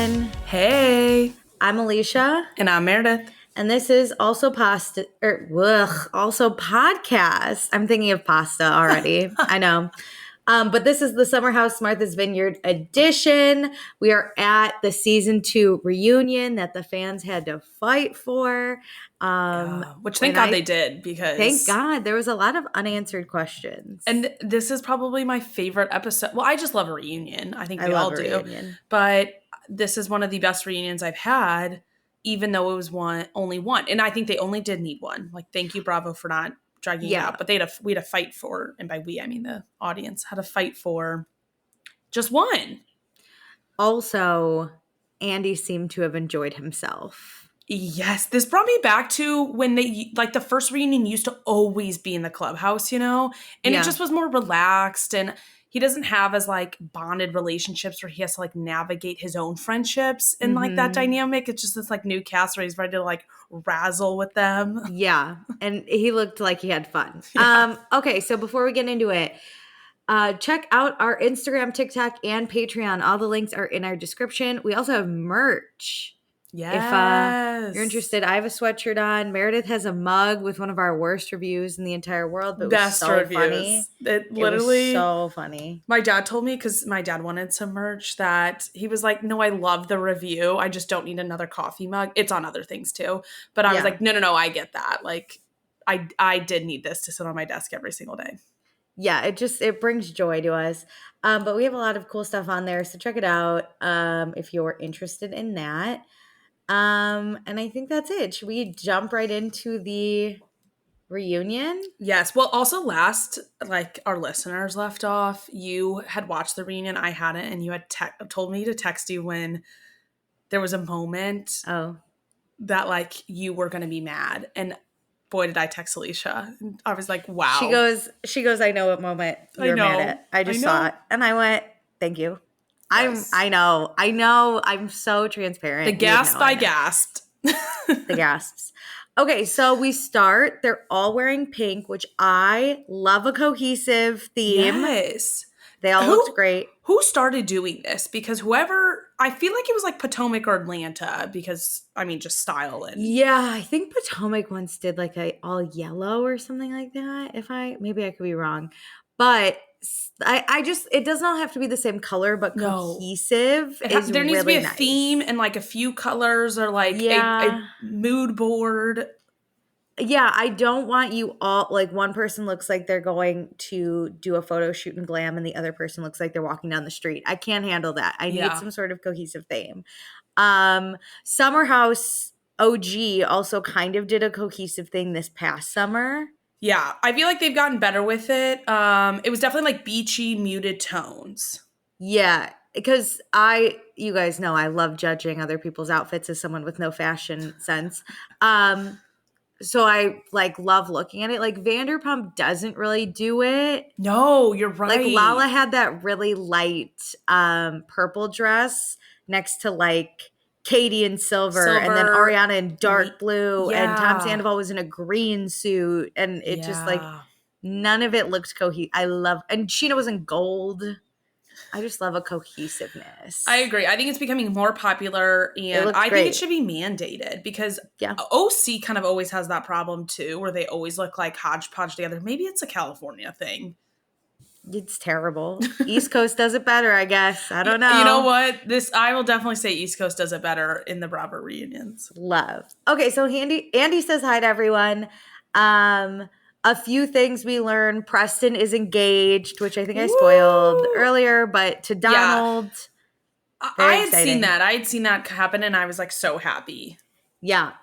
everyone. Hey. I'm Alicia. And I'm Meredith. And this is also podcast. I'm thinking of pasta already. I know. But this is the Summer House Martha's Vineyard edition. We are at the season 2 reunion that the fans had to fight for. Which thank God they did, because thank God there was a lot of unanswered questions. And this is probably my favorite episode. Well, I just love a reunion. I think we all do. Reunion. But this is one of the best reunions I've had, even though it was only one. And I think they only did need one. Like, thank you, Bravo, for not dragging it out. But we had to fight for, and by we, I mean the audience, had to fight for just one. Also, Andy seemed to have enjoyed himself. Yes, this brought me back to when the first reunion used to always be in the clubhouse, and it just was more relaxed, and he doesn't have as bonded relationships where he has to navigate his own friendships and that dynamic. It's just this new cast where he's ready to razzle with them. Yeah, and he looked like he had fun. Yeah. Okay, so before we get into it, check out our Instagram, TikTok, and Patreon. All the links are in our description. We also have merch. Yes. If you're interested, I have a sweatshirt on. Meredith has a mug with one of our worst reviews in the entire world, but best it was so reviews. Funny. It literally was so funny. My dad told me, because my dad wanted some merch, that he was like, "No, I love the review. I just don't need another coffee mug. It's on other things too." But I was like, "No, I get that. I did need this to sit on my desk every single day." Yeah, it brings joy to us. But we have a lot of cool stuff on there, so check it out if you're interested in that. And I think that's it. Should we jump right into the reunion? Yes. Well, also last, our listeners left off, you had watched the reunion. I hadn't, and you had told me to text you when there was a moment that you were going to be mad. And boy, did I text Alicia. And I was like, wow. She goes, I know what moment you're mad at. I just saw it. And I went, thank you. Yes. I know. I'm so transparent. The gasp, I gasped. The gasps. Okay, so we start. They're all wearing pink, which I love, a cohesive theme. Yes. They all looked great. Who started doing this? Because I feel like it was Potomac or Atlanta, because, just style and. Yeah, I think Potomac once did a all yellow or something like that. Maybe I could be wrong. But it does not have to be the same color, but cohesive is there needs really to be a theme and a few colors, or a mood board. Yeah, I don't want you all, one person looks like they're going to do a photo shoot and glam and the other person looks like they're walking down the street. I can't handle that. I need some sort of cohesive theme. Summer House OG also kind of did a cohesive thing this past summer. Yeah, I feel like they've gotten better with it. It was definitely beachy, muted tones. Yeah, because you guys know I love judging other people's outfits as someone with no fashion sense. So I love looking at it. Vanderpump doesn't really do it. No, you're right. Lala had that really light purple dress next to Katie in silver, and then Ariana in dark blue, and Tom Sandoval was in a green suit, and it just none of it looked cohesive. And Sheena was in gold. I just love a cohesiveness. I agree. I think it's becoming more popular, and I think it should be mandated, because OC kind of always has that problem too, where they always look like hodgepodge together. Maybe it's a California thing. It's terrible. East Coast does it better, I guess. I don't know. You know what? I will definitely say East Coast does it better in the Bravo reunions. Love. Okay, so Andy says hi to everyone. A few things we learned. Preston is engaged, which I think I spoiled earlier, but to Donald. Yeah. I had seen that happen, and I was so happy. Yeah.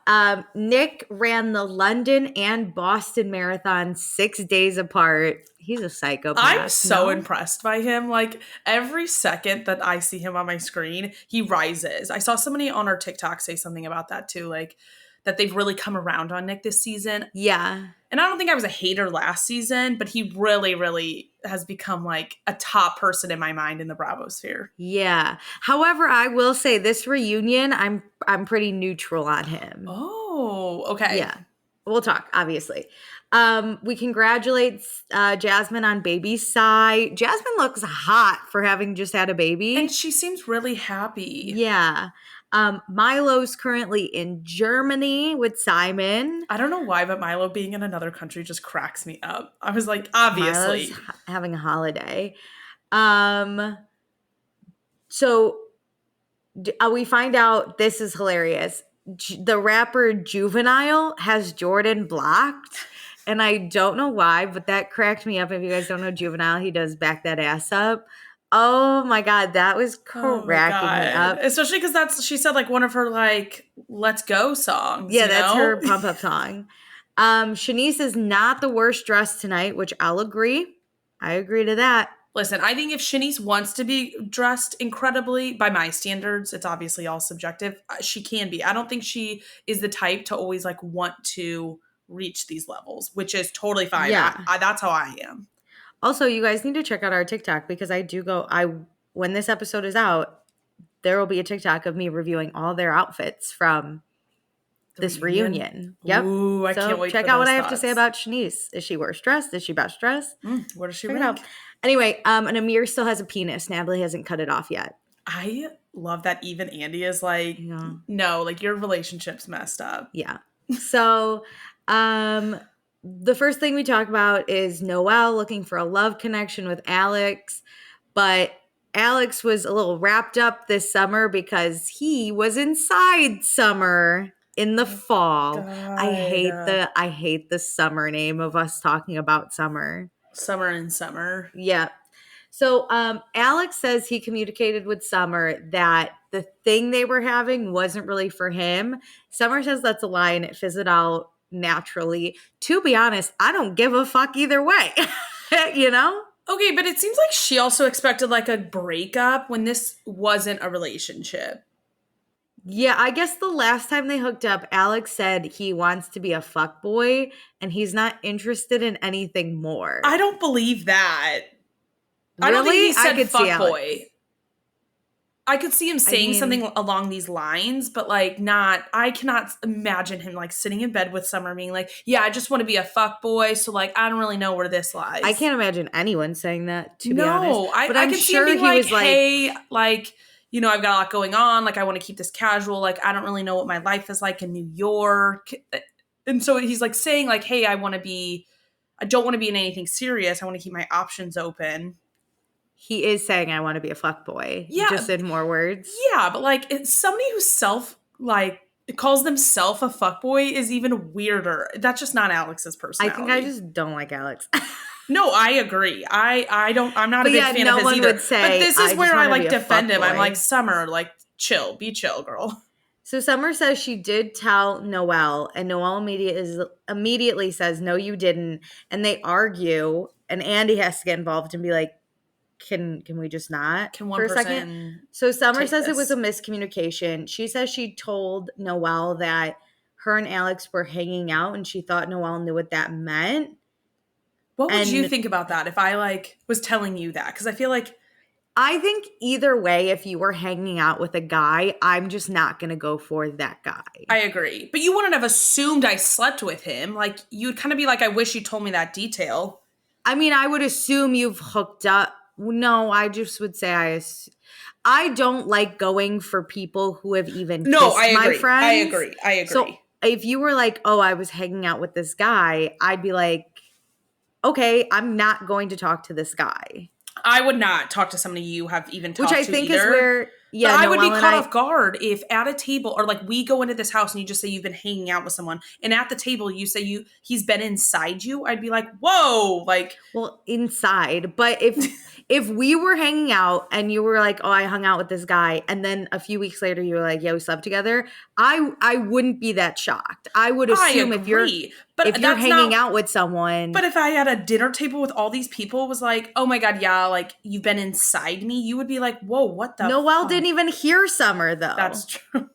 Nick ran the London and Boston marathon 6 days apart. He's a psychopath. I'm so impressed by him. Every second that I see him on my screen, he rises. I saw somebody on our TikTok say something about that too, that they've really come around on Nick this season. Yeah. And I don't think I was a hater last season, but he really, really has become a top person in my mind in the Bravo sphere. Yeah. However, I will say this reunion, I'm pretty neutral on him. Oh, okay. Yeah. We'll talk, obviously. We congratulate Jasmine on baby Sai. Jasmine looks hot for having just had a baby. And she seems really happy. Yeah. Milo's currently in Germany with Simon. I don't know why, but Milo being in another country just cracks me up. I was like, obviously. Milo's having a holiday. So we find out, this is hilarious. The rapper Juvenile has Jordan blocked. And I don't know why, but that cracked me up. If you guys don't know Juvenile, he does Back That Ass Up. Oh my God, that was cracking me up. Especially because she said like one of her like Let's Go songs. Yeah, that's her pump up song. Shanice is not the worst dressed tonight, which I'll agree. I agree to that. Listen, I think if Shanice wants to be dressed incredibly, by my standards, it's obviously all subjective, she can be. I don't think she is the type to always like want to reach these levels, which is totally fine. Yeah. That's how I am. Also, you guys need to check out our TikTok because when this episode is out, there will be a TikTok of me reviewing all their outfits from this reunion. Yep. Ooh, I can't wait. Check out what I have to say about Shanice. Is she worst dressed? Is she best dressed? Where does she rank? Anyway, and Amir still has a penis. Natalie hasn't cut it off yet. I love that even Andy is like, no, like your relationship's messed up. Yeah. So, the first thing we talk about is Noelle looking for a love connection with Alex, but Alex was a little wrapped up this summer because he was inside Summer in the fall. God. I hate the summer name of us talking about Summer. Summer and Summer. Yeah. So Alex says he communicated with Summer that the thing they were having wasn't really for him. Summer says that's a lie and it fizzled out naturally. To be honest, I don't give a fuck either way. You know? Okay, but it seems like she also expected like a breakup when this wasn't a relationship. Yeah, I guess the last time they hooked up, Alex said he wants to be a fuckboy and he's not interested in anything more. I don't believe that. Really? I don't think he said fuckboy. I could see him saying something along these lines, but like I cannot imagine him like sitting in bed with Summer being like, yeah, I just want to be a fuckboy. So like, I don't really know where this lies. I can't imagine anyone saying that, to be honest. No, I can see him being like, hey, like, you know, I've got a lot going on. Like, I want to keep this casual. Like, I don't really know what my life is like in New York. And so he's like saying like, hey, I don't want to be in anything serious. I want to keep my options open. He is saying I want to be a fuckboy. Yeah. Just in more words. Yeah, but like it's somebody who calls themselves a fuckboy is even weirder. That's just not Alex's personality. I think I just don't like Alex. No, I agree. I'm not a big fan of his either. But this is where I like defend him. I'm like, Summer, like be chill, girl. So Summer says she did tell Noelle, and Noelle immediately says, no, you didn't. And they argue, and Andy has to get involved and be like, can we just not for a second? So Summer says it was a miscommunication. She says she told Noelle that her and Alex were hanging out, and she thought Noelle knew what that meant. What would you think about that if I like was telling you that? Because I think either way, if you were hanging out with a guy, I'm just not going to go for that guy. I agree. But you wouldn't have assumed I slept with him. Like, you'd kind of be like, I wish you told me that detail. I mean, I would assume you've hooked up. No, I just would say I don't like going for people who have even kissed my friends. I agree. So if you were like, oh, I was hanging out with this guy, I'd be like, okay, I'm not going to talk to this guy. I would not talk to somebody you have even talked to Which I think either. is where, yeah. But I would be caught off guard if at a table, or like we go into this house and you just say you've been hanging out with someone, and at the table you say he's been inside you. I'd be like, whoa, like. Well, inside. But if we were hanging out and you were like, oh, I hung out with this guy, and then a few weeks later you were like, yeah, we slept together, I wouldn't be that shocked. I would assume if you're hanging out with someone. But if I had a dinner table with all these people, was like, oh my God, yeah, like you've been inside me, you would be like, whoa, what the Noelle didn't even hear Summer, though. That's true.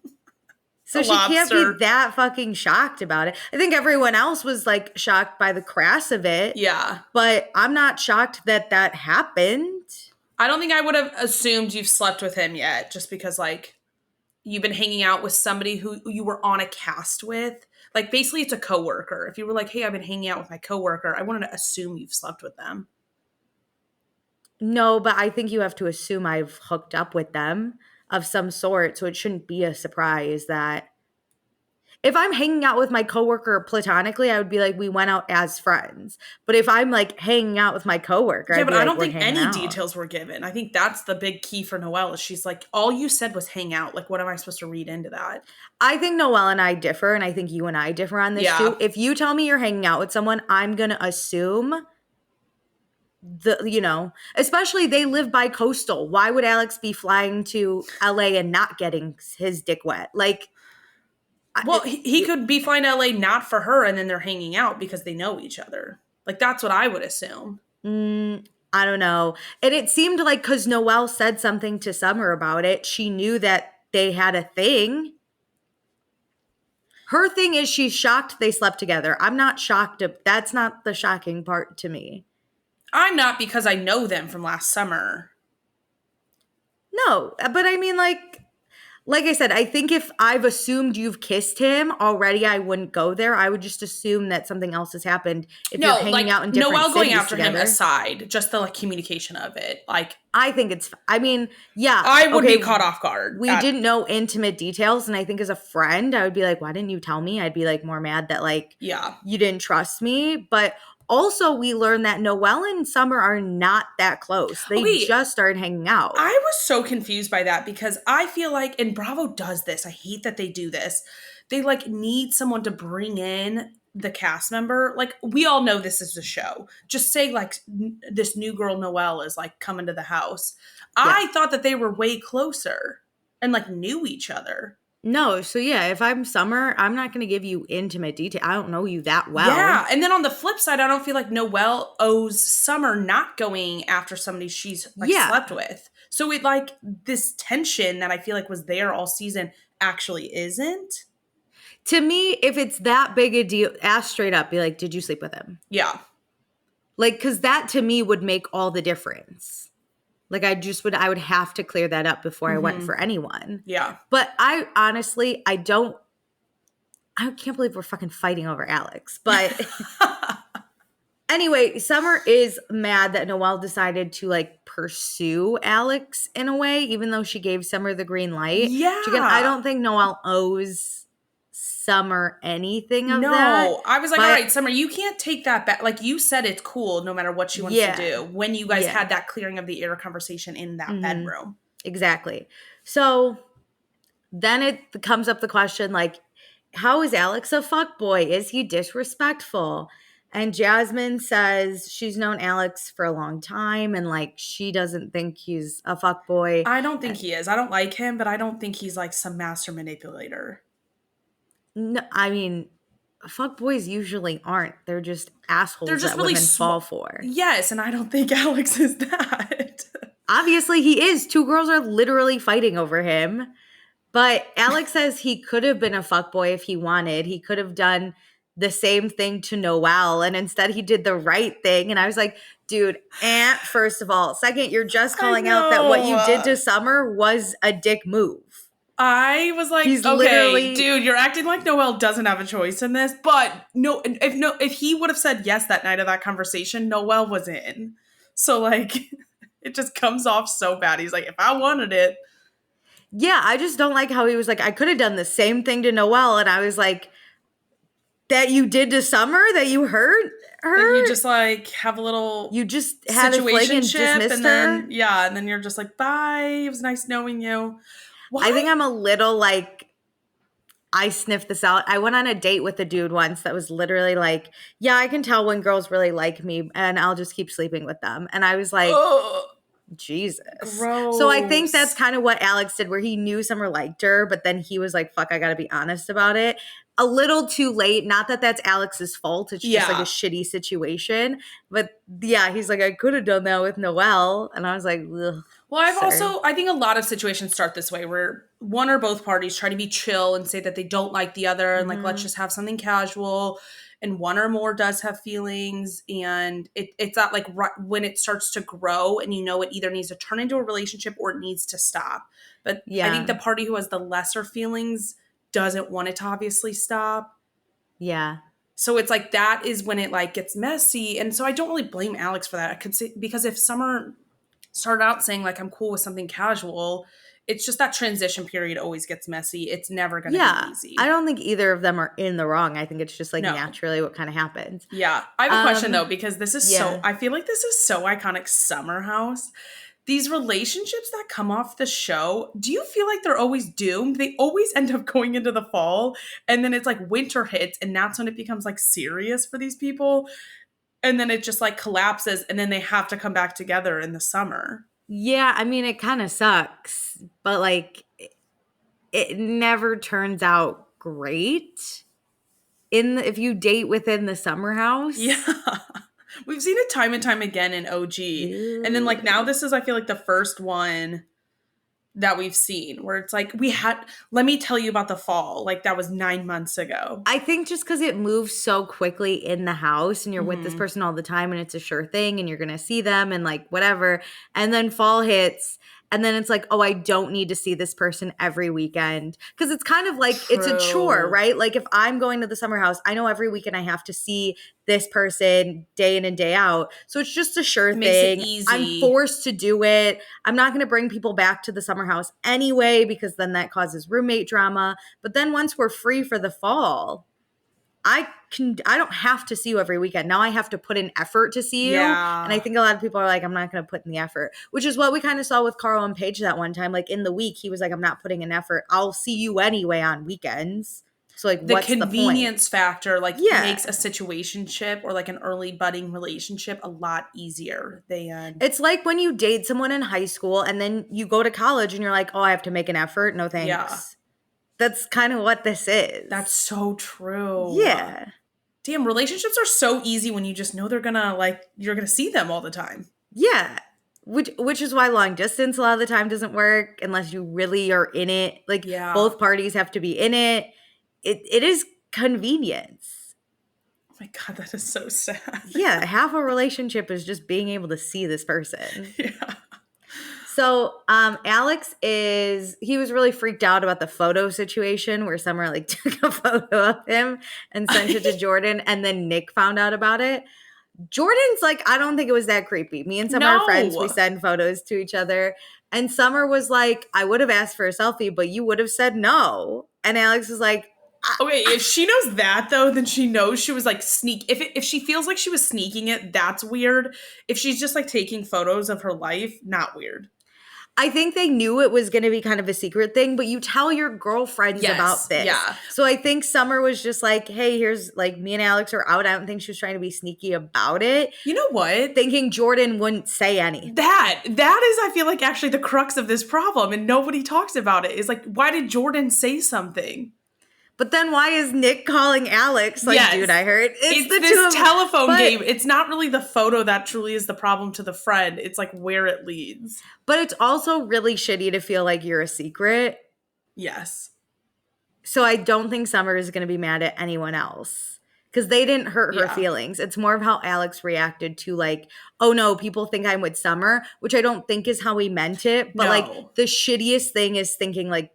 So she can't be that fucking shocked about it. I think everyone else was like shocked by the crass of it. Yeah. But I'm not shocked that happened. I don't think I would have assumed you've slept with him yet, just because like you've been hanging out with somebody who you were on a cast with. Like, basically, it's a coworker. If you were like, hey, I've been hanging out with my coworker, I wanted to assume you've slept with them. No, but I think you have to assume I've hooked up with them of some sort, so it shouldn't be a surprise that if I'm hanging out with my coworker platonically, I would be like, we went out as friends. But if I'm like hanging out with my coworker, yeah, I'd but be I like, don't we're think hanging any out. details were given. I think that's the big key for Noelle is she's like, all you said was hang out. Like, what am I supposed to read into that? I think Noelle and I differ, and I think you and I differ on this too. If you tell me you're hanging out with someone, I'm going to assume especially they live by coastal. Why would Alex be flying to LA and not getting his dick wet? Like, well, he could be flying to LA not for her, and then they're hanging out because they know each other. Like, that's what I would assume. I don't know. And it seemed like because Noelle said something to Summer about it, she knew that they had a thing. Her thing is she's shocked they slept together. I'm not shocked. That's not the shocking part to me. I'm not, because I know them from last summer. No, but I mean, like I said, I think if I've assumed you've kissed him already, I wouldn't go there. I would just assume that something else has happened if you're hanging out in different Noelle cities going after together. him aside, just the communication of it. Like, I think it's, I mean, yeah. I would be caught off guard. We didn't know intimate details, and I think as a friend, I would be like, why didn't you tell me? I'd be like more mad that you didn't trust me. But also we learned that Noelle and Summer are not that close. They just started hanging out. I was so confused by that because I feel like, and Bravo does this, I hate that they do this. They need someone to bring in the cast member. Like, we all know this is a show. Just say this new girl Noelle is coming to the house. Yeah. I thought that they were way closer and knew each other. No, so yeah, if I'm Summer, I'm not going to give you intimate detail. I don't know you that well. Yeah, and then on the flip side, I don't feel like Noelle owes Summer not going after somebody she's slept with. So it this tension that I feel like was there all season actually isn't. To me, if it's that big a deal, ask straight up. Be like, did you sleep with him? Yeah. Because that to me would make all the difference. I would have to clear that up before I went for anyone. Yeah. But I honestly, I can't believe we're fucking fighting over Alex. But anyway, Summer is mad that Noelle decided to pursue Alex in a way, even though she gave Summer the green light. Yeah. Again, I don't think Noelle owes Summer anything of that. No, I was like, all right, Summer, you can't take that back. Like, you said it's cool no matter what she wants to do when you guys had that clearing of the air conversation in that bedroom. Exactly. So then it comes up the question, how is Alex a fuckboy? Is he disrespectful? And Jasmine says she's known Alex for a long time and she doesn't think he's a fuckboy. I don't think he is. I don't like him, but I don't think he's some master manipulator. No, I mean, fuckboys usually aren't. They're just assholes that really women fall for. Yes, and I don't think Alex is that. Obviously, he is. Two girls are literally fighting over him. But Alex says he could have been a fuckboy if he wanted. He could have done the same thing to Noelle, and instead he did the right thing. And I was like, dude, first of all. Second, you're just calling out that what you did to Summer was a dick move. I was like, okay, dude, you're acting like Noelle doesn't have a choice in this. But if he would have said yes that night of that conversation, Noelle was in. So it just comes off so bad. He's like, if I wanted it. Yeah, I just don't like how he was like, I could have done the same thing to Noelle. And I was like, that you did to Summer, that you hurt her? And you just have a little you just had a fling and dismissed and then, her? Yeah, and then you're just like, bye. It was nice knowing you. Why? I think I'm a little I sniffed this out. I went on a date with a dude once that was literally yeah, I can tell when girls really like me and I'll just keep sleeping with them. And I was like, ugh. Jesus. Gross. So I think that's kind of what Alex did, where he knew Summer liked her, but then he was like, fuck, I gotta be honest about it. A little too late. Not that that's Alex's fault. It's just a shitty situation. But yeah, he's like, I could have done that with Noelle. And I was like, ugh. Well, I think a lot of situations start this way where one or both parties try to be chill and say that they don't like the other and let's just have something casual. And one or more does have feelings, and it's not when it starts to grow and it either needs to turn into a relationship or it needs to stop. But I think the party who has the lesser feelings doesn't want it to obviously stop. Yeah. So it's like that is when it like gets messy. And so I don't really blame Alex for that. I could say, because if Summer started out saying like I'm cool with something casual, it's just that transition period always gets messy. It's never going to be easy. I don't think either of them are in the wrong. I think it's just like No. naturally what kind of happens. Yeah. I have a question though, because this is so, I feel like this is so iconic Summer House. These relationships that come off the show, do you feel like they're always doomed? They always end up going into the fall, and then it's like winter hits, and that's when it becomes like serious for these people. And then it just like collapses, and then they have to come back together in the summer. Yeah, I mean, it kind of sucks, but like it never turns out great if you date within the Summer House. Yeah. We've seen it time and time again in OG. Ew. And then like now this is, I feel like, the first one that we've seen where it's like let me tell you about the fall. Like that was 9 months ago. I think just because it moves so quickly in the house and you're with this person all the time and it's a sure thing and you're going to see them and like whatever. And then fall hits. And then it's like, oh, I don't need to see this person every weekend. Because it's kind of like, It's a chore, right? Like if I'm going to the Summer House, I know every weekend I have to see this person day in and day out. So it's just a sure thing. Makes it easy. I'm forced to do it. I'm not going to bring people back to the Summer House anyway, because then that causes roommate drama. But then once we're free for the fall, I don't have to see you every weekend. Now I have to put in effort to see you. Yeah. And I think a lot of people are like, I'm not going to put in the effort, which is what we kind of saw with Carl and Paige that one time. Like in the week, he was like, I'm not putting in effort. I'll see you anyway on weekends. So like, what's the convenience factor like makes a situationship or like an early budding relationship a lot easier than. It's like when you date someone in high school and then you go to college and you're like, oh, I have to make an effort. No thanks. Yeah. That's kind of what this is. That's so true. Yeah. Damn, relationships are so easy when you just know you're gonna see them all the time. Yeah. Which is why long distance a lot of the time doesn't work unless you really are in it. Like both parties have to be in it. It is convenience. Oh my God, that is so sad. Yeah, half a relationship is just being able to see this person. Yeah. So Alex he was really freaked out about the photo situation where Summer like took a photo of him and sent it to Jordan, and then Nick found out about it. Jordan's like, I don't think it was that creepy. Me and Summer are friends. We send photos to each other. And Summer was like, I would have asked for a selfie, but you would have said no. And Alex was like, okay, if she knows that though, then she knows she was like if she feels like she was sneaking it, that's weird. If she's just like taking photos of her life, not weird. I think they knew it was going to be kind of a secret thing, but you tell your girlfriends about this. Yeah. So I think Summer was just like, hey, here's like me and Alex are out. I don't think she was trying to be sneaky about it. You know what? Thinking Jordan wouldn't say anything. That is, I feel like, actually the crux of this problem, and nobody talks about it, is like, why did Jordan say something? But then why is Nick calling Alex? Like, dude, I heard. It's the this telephone game. It's not really the photo that truly is the problem to the friend. It's like where it leads. But it's also really shitty to feel like you're a secret. Yes. So I don't think Summer is going to be mad at anyone else. Because they didn't hurt her feelings. It's more of how Alex reacted to like, oh no, people think I'm with Summer, which I don't think is how he meant it. But like the shittiest thing is thinking like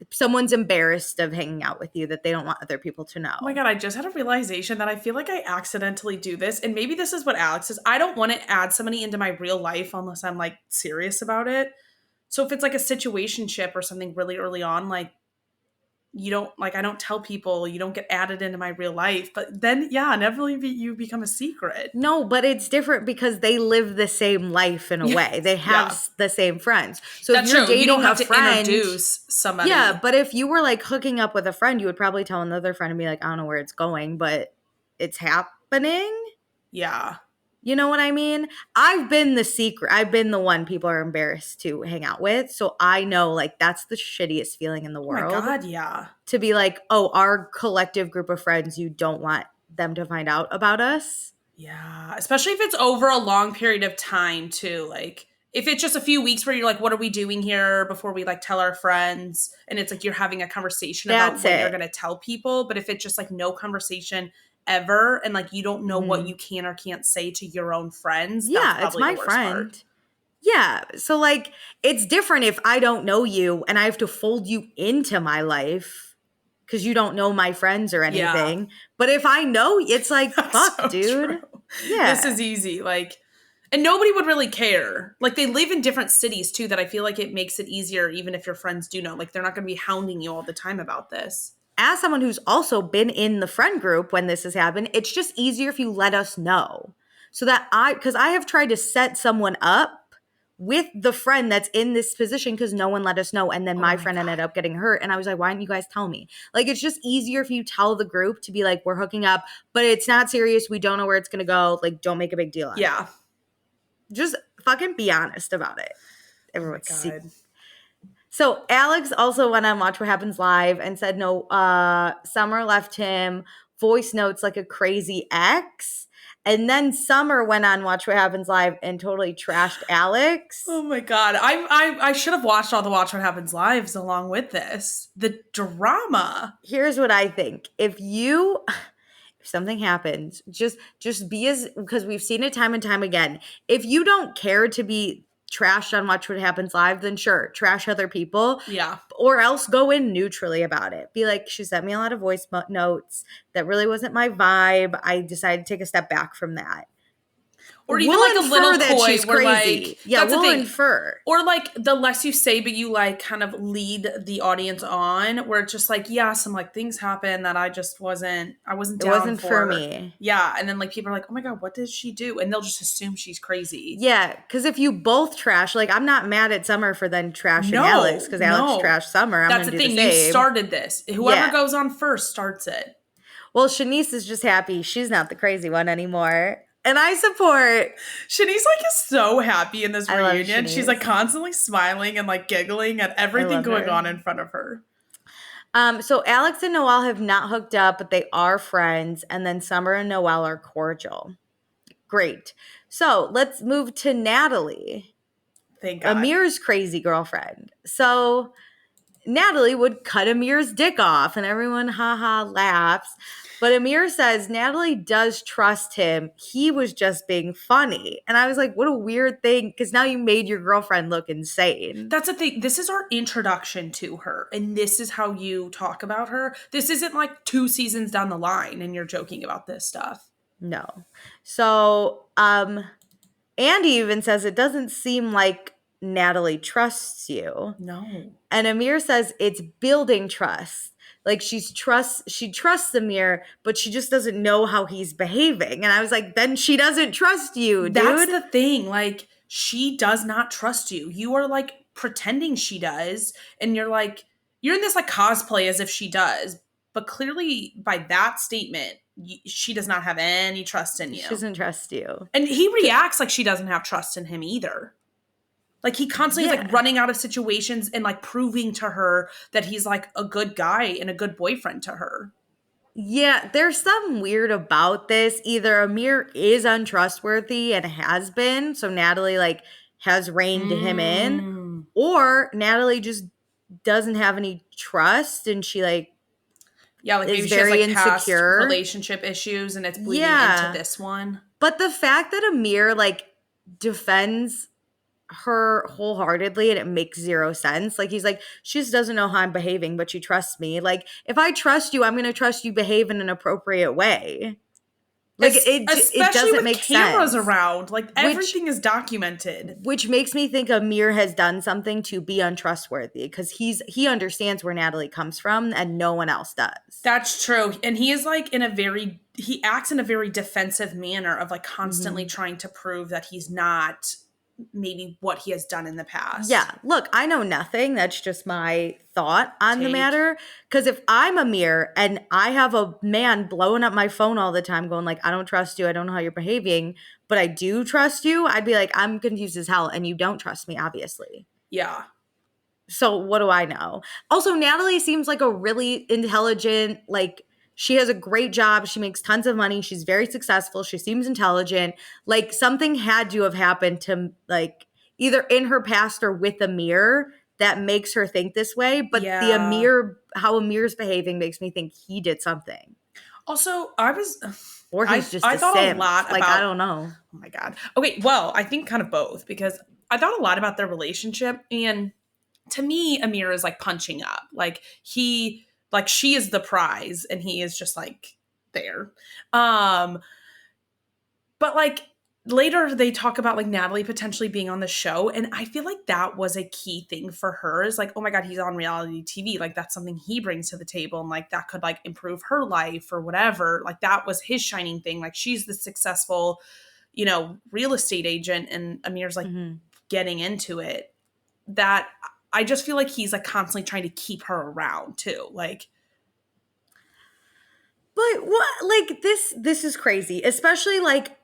someone's embarrassed of hanging out with you, that they don't want other people to know. Oh my God, I just had a realization that I feel like I accidentally do this. And maybe this is what Alex is. I don't want to add somebody into my real life unless I'm like serious about it. So if it's like a situationship or something really early on, like I don't tell people, you don't get added into my real life. But then, inevitably you become a secret. No, but it's different because they live the same life in a way. They have the same friends. So that's if you're true. dating you don't have a to friend, introduce somebody. Yeah, but if you were like hooking up with a friend, you would probably tell another friend and be like, I don't know where it's going, but it's happening. Yeah. You know what I mean? I've been the secret. I've been the one people are embarrassed to hang out with. So I know like that's the shittiest feeling in the world. Oh my God, yeah. To be like, oh, our collective group of friends, you don't want them to find out about us. Yeah. Especially if it's over a long period of time too. Like if it's just a few weeks where you're like, what are we doing here before we like tell our friends? And it's like you're having a conversation about what you're going to tell people. But if it's just like no conversation ever and like you don't know what you can or can't say to your own friends, it's my friend part. Yeah, so like it's different if I don't know you and I have to fold you into my life, because you don't know my friends or anything. Yeah. But if I know, it's like, fuck, so dude. True. Yeah. This is easy. Like, and nobody would really care. Like, they live in different cities, too, that I feel like it makes it easier, even if your friends do know. Like, they're not going to be hounding you all the time about this. As someone who's also been in the friend group when this has happened, it's just easier if you let us know. So that because I have tried to set someone up with the friend that's in this position because no one let us know. And then my friend ended up getting hurt. And I was like, why didn't you guys tell me? Like, it's just easier if you tell the group to be like, we're hooking up, but it's not serious. We don't know where it's going to go. Like, don't make a big deal on it. Just fucking be honest about it. Everyone's So Alex also went on Watch What Happens Live and said, no, Summer left him voice notes like a crazy ex. And then Summer went on Watch What Happens Live and totally trashed Alex. Oh my God. I should have watched all the Watch What Happens Lives along with this. The drama. Here's what I think. If something happens, just be because we've seen it time and time again. If you don't care to be trashed on Watch What Happens Live, then sure, trash other people. Yeah. Or else go in neutrally about it. Be like, she sent me a lot of voice notes. That really wasn't my vibe. I decided to take a step back from that. Or even like a little that coy she's where crazy. Like, yeah, we'll infer. Or like the less you say, but you like kind of lead the audience on, where it's just like, yeah, some like things happen that I wasn't down for. It wasn't for me. Yeah. And then like people are like, oh my God, what did she do? And they'll just assume she's crazy. Yeah. Because if you both trash, like I'm not mad at Summer for then trashing Alex because Alex trashed Summer. That's the thing. You started this. Whoever goes on first starts it. Well, Shanice is just happy she's not the crazy one anymore. And I support. Shanice like is so happy in this reunion. She's like constantly smiling and like giggling at everything going on in front of her. So Alex and Noelle have not hooked up, but they are friends. And then Summer and Noelle are cordial. Great. So let's move to Natalie. Thank God. Amir's crazy girlfriend. So Natalie would cut Amir's dick off and everyone laughs. But Amir says Natalie does trust him. He was just being funny. And I was like, what a weird thing. Because now you made your girlfriend look insane. That's the thing. This is our introduction to her. And this is how you talk about her. This isn't like 2 seasons down the line and you're joking about this stuff. No. So Andy even says it doesn't seem like Natalie trusts you. No. And Amir says it's building trust. Like she trusts Amir, but she just doesn't know how he's behaving. And I was like, then she doesn't trust you, dude. That's the thing. Like, she does not trust you. You are like pretending she does. And you're like, you're in this like cosplay as if she does. But clearly by that statement, she does not have any trust in you. She doesn't trust you. And he reacts like she doesn't have trust in him either. Like, he constantly is, like, running out of situations and, like, proving to her that he's, like, a good guy and a good boyfriend to her. Yeah, there's something weird about this. Either Amir is untrustworthy and has been, so Natalie, like, has reined him in. Or Natalie just doesn't have any trust and she, like, like, maybe she has, like, insecure past relationship issues and it's bleeding into this one. But the fact that Amir, like, defends her wholeheartedly and it makes zero sense. Like, he's like, she just doesn't know how I'm behaving, but she trusts me. Like, if I trust you, I'm going to trust you behave in an appropriate way. Like, it doesn't make sense. Especially with cameras around. Like, everything is documented. Which makes me think Amir has done something to be untrustworthy because he understands where Natalie comes from and no one else does. That's true. And he is like he acts in a very defensive manner of like constantly trying to prove that he's not maybe what he has done in the past. Yeah. Look, I know nothing. That's just my thought on the matter. Because if I'm Amir and I have a man blowing up my phone all the time going like, I don't trust you. I don't know how you're behaving, but I do trust you. I'd be like, I'm confused as hell and you don't trust me, obviously. Yeah. So what do I know? Also, Natalie seems like a really intelligent, like, she has a great job. She makes tons of money. She's very successful. She seems intelligent. Like, something had to have happened to, like, either in her past or with Amir that makes her think this way. But how Amir's behaving makes me think he did something. Also, or he's just I thought simp. A lot about, like, I don't know. Oh my God. Okay, well, I think kind of both because I thought a lot about their relationship. And to me, Amir is like punching up. Like, he Like, she is the prize and he is just like there. But like later they talk about like Natalie potentially being on the show. And I feel like that was a key thing for her, is like, oh my God, he's on reality TV. Like, that's something he brings to the table. And like, that could like improve her life or whatever. Like, that was his shining thing. Like, she's the successful, you know, real estate agent, and Amir's like getting into it. That I just feel like he's like constantly trying to keep her around too. Like, but what, like, this is crazy, especially like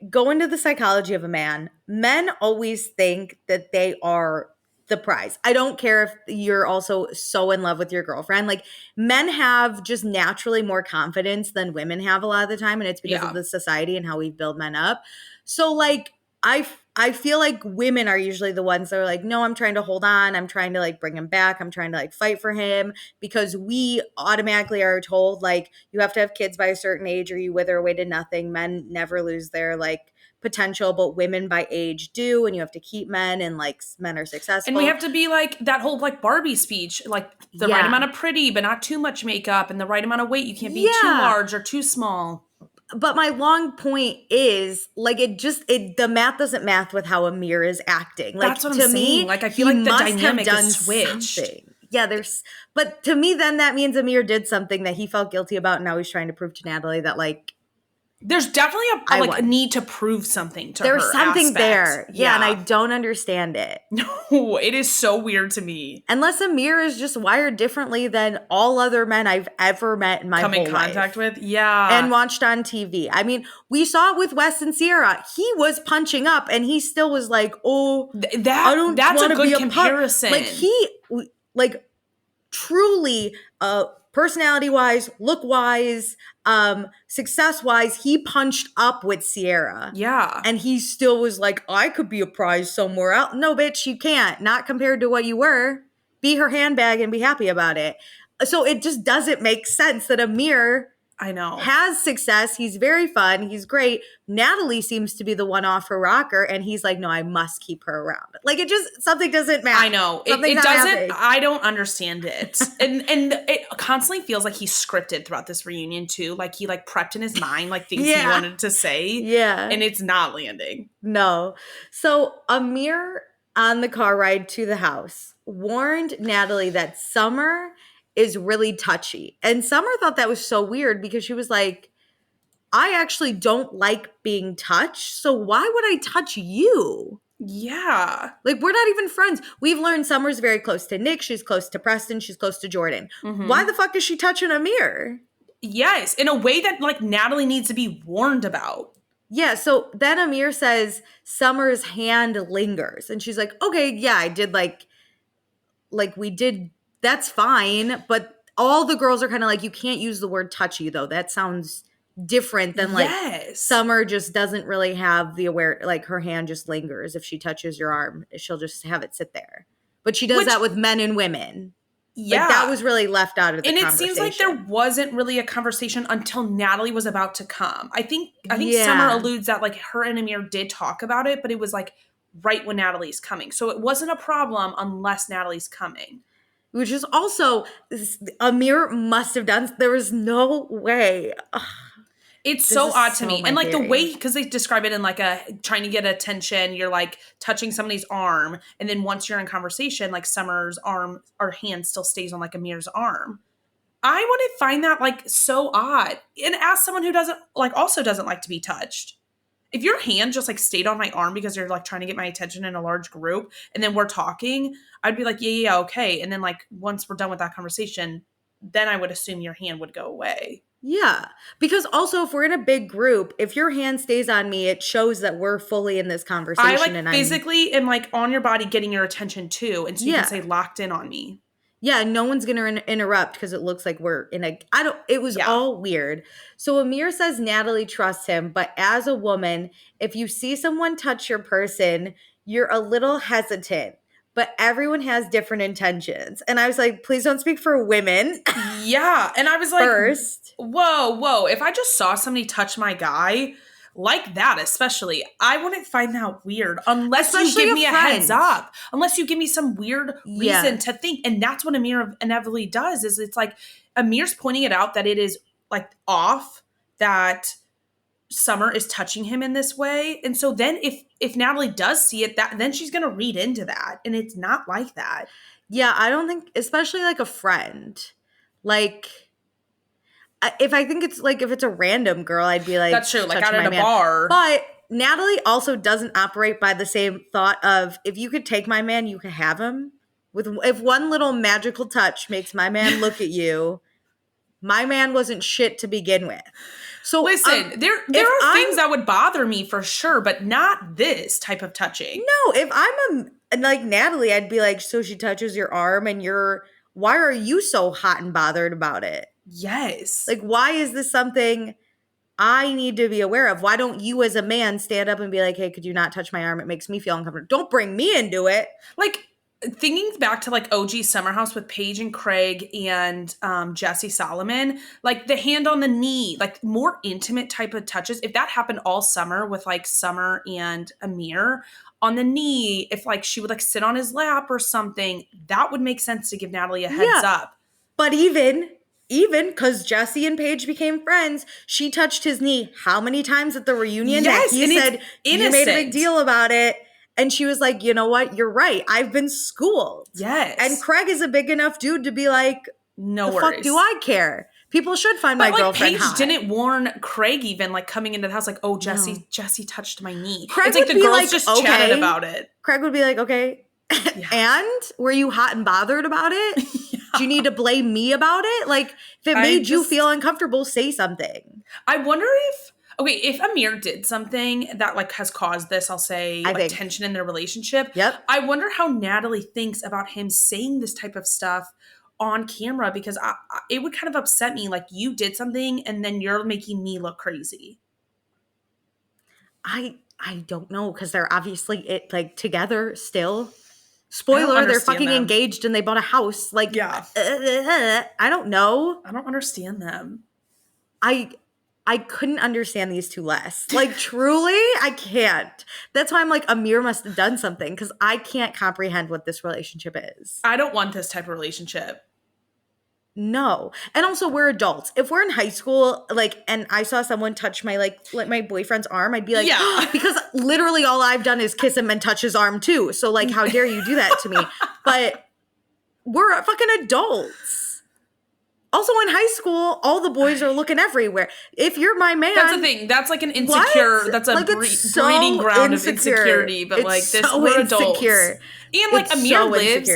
go into the psychology of a man. Men always think that they are the prize. I don't care if you're also so in love with your girlfriend. Like, men have just naturally more confidence than women have a lot of the time, and it's because of the society and how we build men up. So like, I feel like women are usually the ones that are like, no, I'm trying to hold on. I'm trying to like bring him back. I'm trying to like fight for him, because we automatically are told like, you have to have kids by a certain age or you wither away to nothing. Men never lose their like potential, but women by age do, and you have to keep men, and like men are successful. And we have to be like that whole like Barbie speech, like the right amount of pretty, but not too much makeup, and the right amount of weight. You can't be too large or too small. But my long point is, like, the math doesn't math with how Amir is acting. Like, that's what I'm saying. Like, I feel like the dynamic is switched. Yeah, but to me, then that means Amir did something that he felt guilty about, and now he's trying to prove to Natalie that, like, there's definitely a need to prove something to her. There's something there. Yeah, and I don't understand it. No, it is so weird to me. Unless Amir is just wired differently than all other men I've ever met in my whole life. Come in contact with? Yeah. And watched on TV. I mean, we saw it with Wes and Sierra. He was punching up, and he still was like, oh, that's a good comparison. Like, truly, personality-wise, look-wise, success-wise, he punched up with Sierra. Yeah. And he still was like, I could be a prize somewhere else. No, bitch, you can't. Not compared to what you were. Be her handbag and be happy about it. So it just doesn't make sense that Amir has success. He's very fun. He's great. Natalie seems to be the one off her rocker, and he's like, no, I must keep her around. Like, something doesn't matter. I know. It doesn't, happening. I don't understand it. and it constantly feels like he's scripted throughout this reunion too. Like, he like prepped in his mind, like things he wanted to say. Yeah. And it's not landing. No. So Amir, on the car ride to the house, warned Natalie that Summer is really touchy. And Summer thought that was so weird, because she was like, I actually don't like being touched, so why would I touch you? Yeah. Like, we're not even friends. We've learned Summer's very close to Nick. She's close to Preston. She's close to Jordan. Mm-hmm. Why the fuck is she touching Amir? Yes, in a way that like Natalie needs to be warned about. Yeah, so then Amir says Summer's hand lingers. And she's like, okay, yeah, I did like we did. That's fine, but all the girls are kind of like, you can't use the word touchy, though. That sounds different than like Summer just doesn't really have the like her hand just lingers. If she touches your arm, she'll just have it sit there. But she does that with men and women. Yeah. Like, that was really left out of the conversation. And it seems like there wasn't really a conversation until Natalie was about to come. I think Summer alludes that like her and Amir did talk about it, but it was like right when Natalie's coming. So it wasn't a problem unless Natalie's coming. Which is also, Amir must have done. There was no way. Ugh. It's so odd to me. And like the way, because they describe it in like trying to get attention, you're like touching somebody's arm. And then once you're in conversation, like Summer's arm or hand still stays on like Amir's arm. I would find that like so odd. And as someone who also doesn't like to be touched. If your hand just like stayed on my arm because you're like trying to get my attention in a large group and then we're talking, I'd be like, yeah, okay. And then like once we're done with that conversation, then I would assume your hand would go away. Yeah. Because also if we're in a big group, if your hand stays on me, it shows that we're fully in this conversation. I like physically am like on your body getting your attention too. And so you can say locked in on me. Yeah, no one's going to interrupt because it looks like we're in it was all weird. So Amir says Natalie trusts him, but as a woman, if you see someone touch your person, you're a little hesitant, but everyone has different intentions. And I was like, please don't speak for women. Yeah. And I was like, first, whoa. If I just saw somebody touch my guy, like that especially, I wouldn't find that weird unless Especially you give me a friend. heads up. Unless you give me some weird reason to think. And that's what Amir inevitably does, is it's like Amir's pointing it out that it is like off that Summer is touching him in this way. And so then if Natalie does see it, that then she's going to read into that. And it's not like that. Yeah, I don't think, especially like a friend. Like, if I think it's like, if it's a random girl, I'd be like, that's true, like out at a man. bar. But Natalie also doesn't operate by the same thought of, if you could take my man, you could have him. If one little magical touch makes my man look at you, my man wasn't shit to begin with. So listen, there are things that would bother me for sure, but not this type of touching. No, if I'm like Natalie, I'd be like, so she touches your arm and why are you so hot and bothered about it? Yes. Like, why is this something I need to be aware of? Why don't you as a man stand up and be like, hey, could you not touch my arm? It makes me feel uncomfortable. Don't bring me into it. Like, thinking back to like OG Summer House with Paige and Craig and Jesse Solomon, like the hand on the knee, like more intimate type of touches. If that happened all summer with like Summer and Amir on the knee, if like she would like sit on his lap or something, that would make sense to give Natalie a heads up. But even because Jesse and Paige became friends, she touched his knee how many times at the reunion that he said, you made a big deal about it. And she was like, you know what? You're right. I've been schooled. Yes. And Craig is a big enough dude to be like, no the worries. fuck do I care? People should find my girlfriend hot. Paige didn't warn Craig even like coming into the house like, oh, Jesse touched my knee. Craig it's like the girls just chatted about it. Craig would be like, okay. And were you hot and bothered about it? Do you need to blame me about it? Like, if it made you feel uncomfortable, say something. I wonder if Amir did something that like has caused this, I'll say, like tension in their relationship. Yep. I wonder how Natalie thinks about him saying this type of stuff on camera, because it would kind of upset me. Like, you did something and then you're making me look crazy. I don't know, because they're obviously together still. Spoiler, they're fucking engaged and they bought a house. Like, yeah. I don't know. I don't understand them. I couldn't understand these two less. Like, truly, I can't. That's why I'm like, Amir must have done something, because I can't comprehend what this relationship is. I don't want this type of relationship. No. And also, we're adults. If we're in high school, like, and I saw someone touch my, like my boyfriend's arm, I'd be like, yeah. Because literally all I've done is kiss him and touch his arm too. So, like, how dare you do that to me? But we're fucking adults. Also, in high school, all the boys are looking everywhere. If you're my man... That's the thing. That's like an insecure... What? That's a like breeding ground of insecurity. But like this, we're adults. And like Amir lives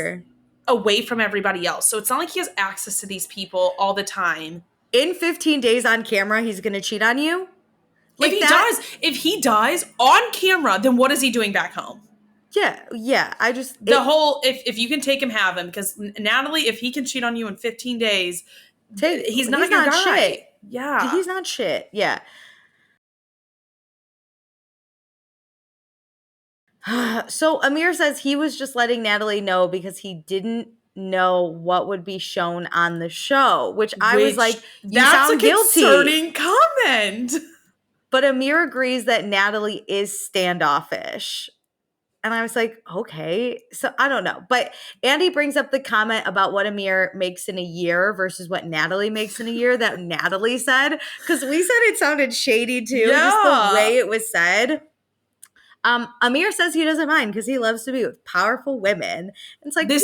away from everybody else. So it's not like he has access to these people all the time. In 15 days on camera, he's going to cheat on you? Like if he dies on camera, then what is he doing back home? Yeah. I just... If you can take him, have him. Because Natalie, if he can cheat on you in 15 days... He's not your guy. Shit. Yeah. He's not shit. Yeah. So Amir says he was just letting Natalie know because he didn't know what would be shown on the show, which I was like, you sound guilty. That's a concerning comment. But Amir agrees that Natalie is standoffish. And I was like, okay. So I don't know. But Andy brings up the comment about what Amir makes in a year versus what Natalie makes in a year that Natalie said. Because we said it sounded shady too. Yeah. Just the way it was said. Amir says he doesn't mind because he loves to be with powerful women. It's like, this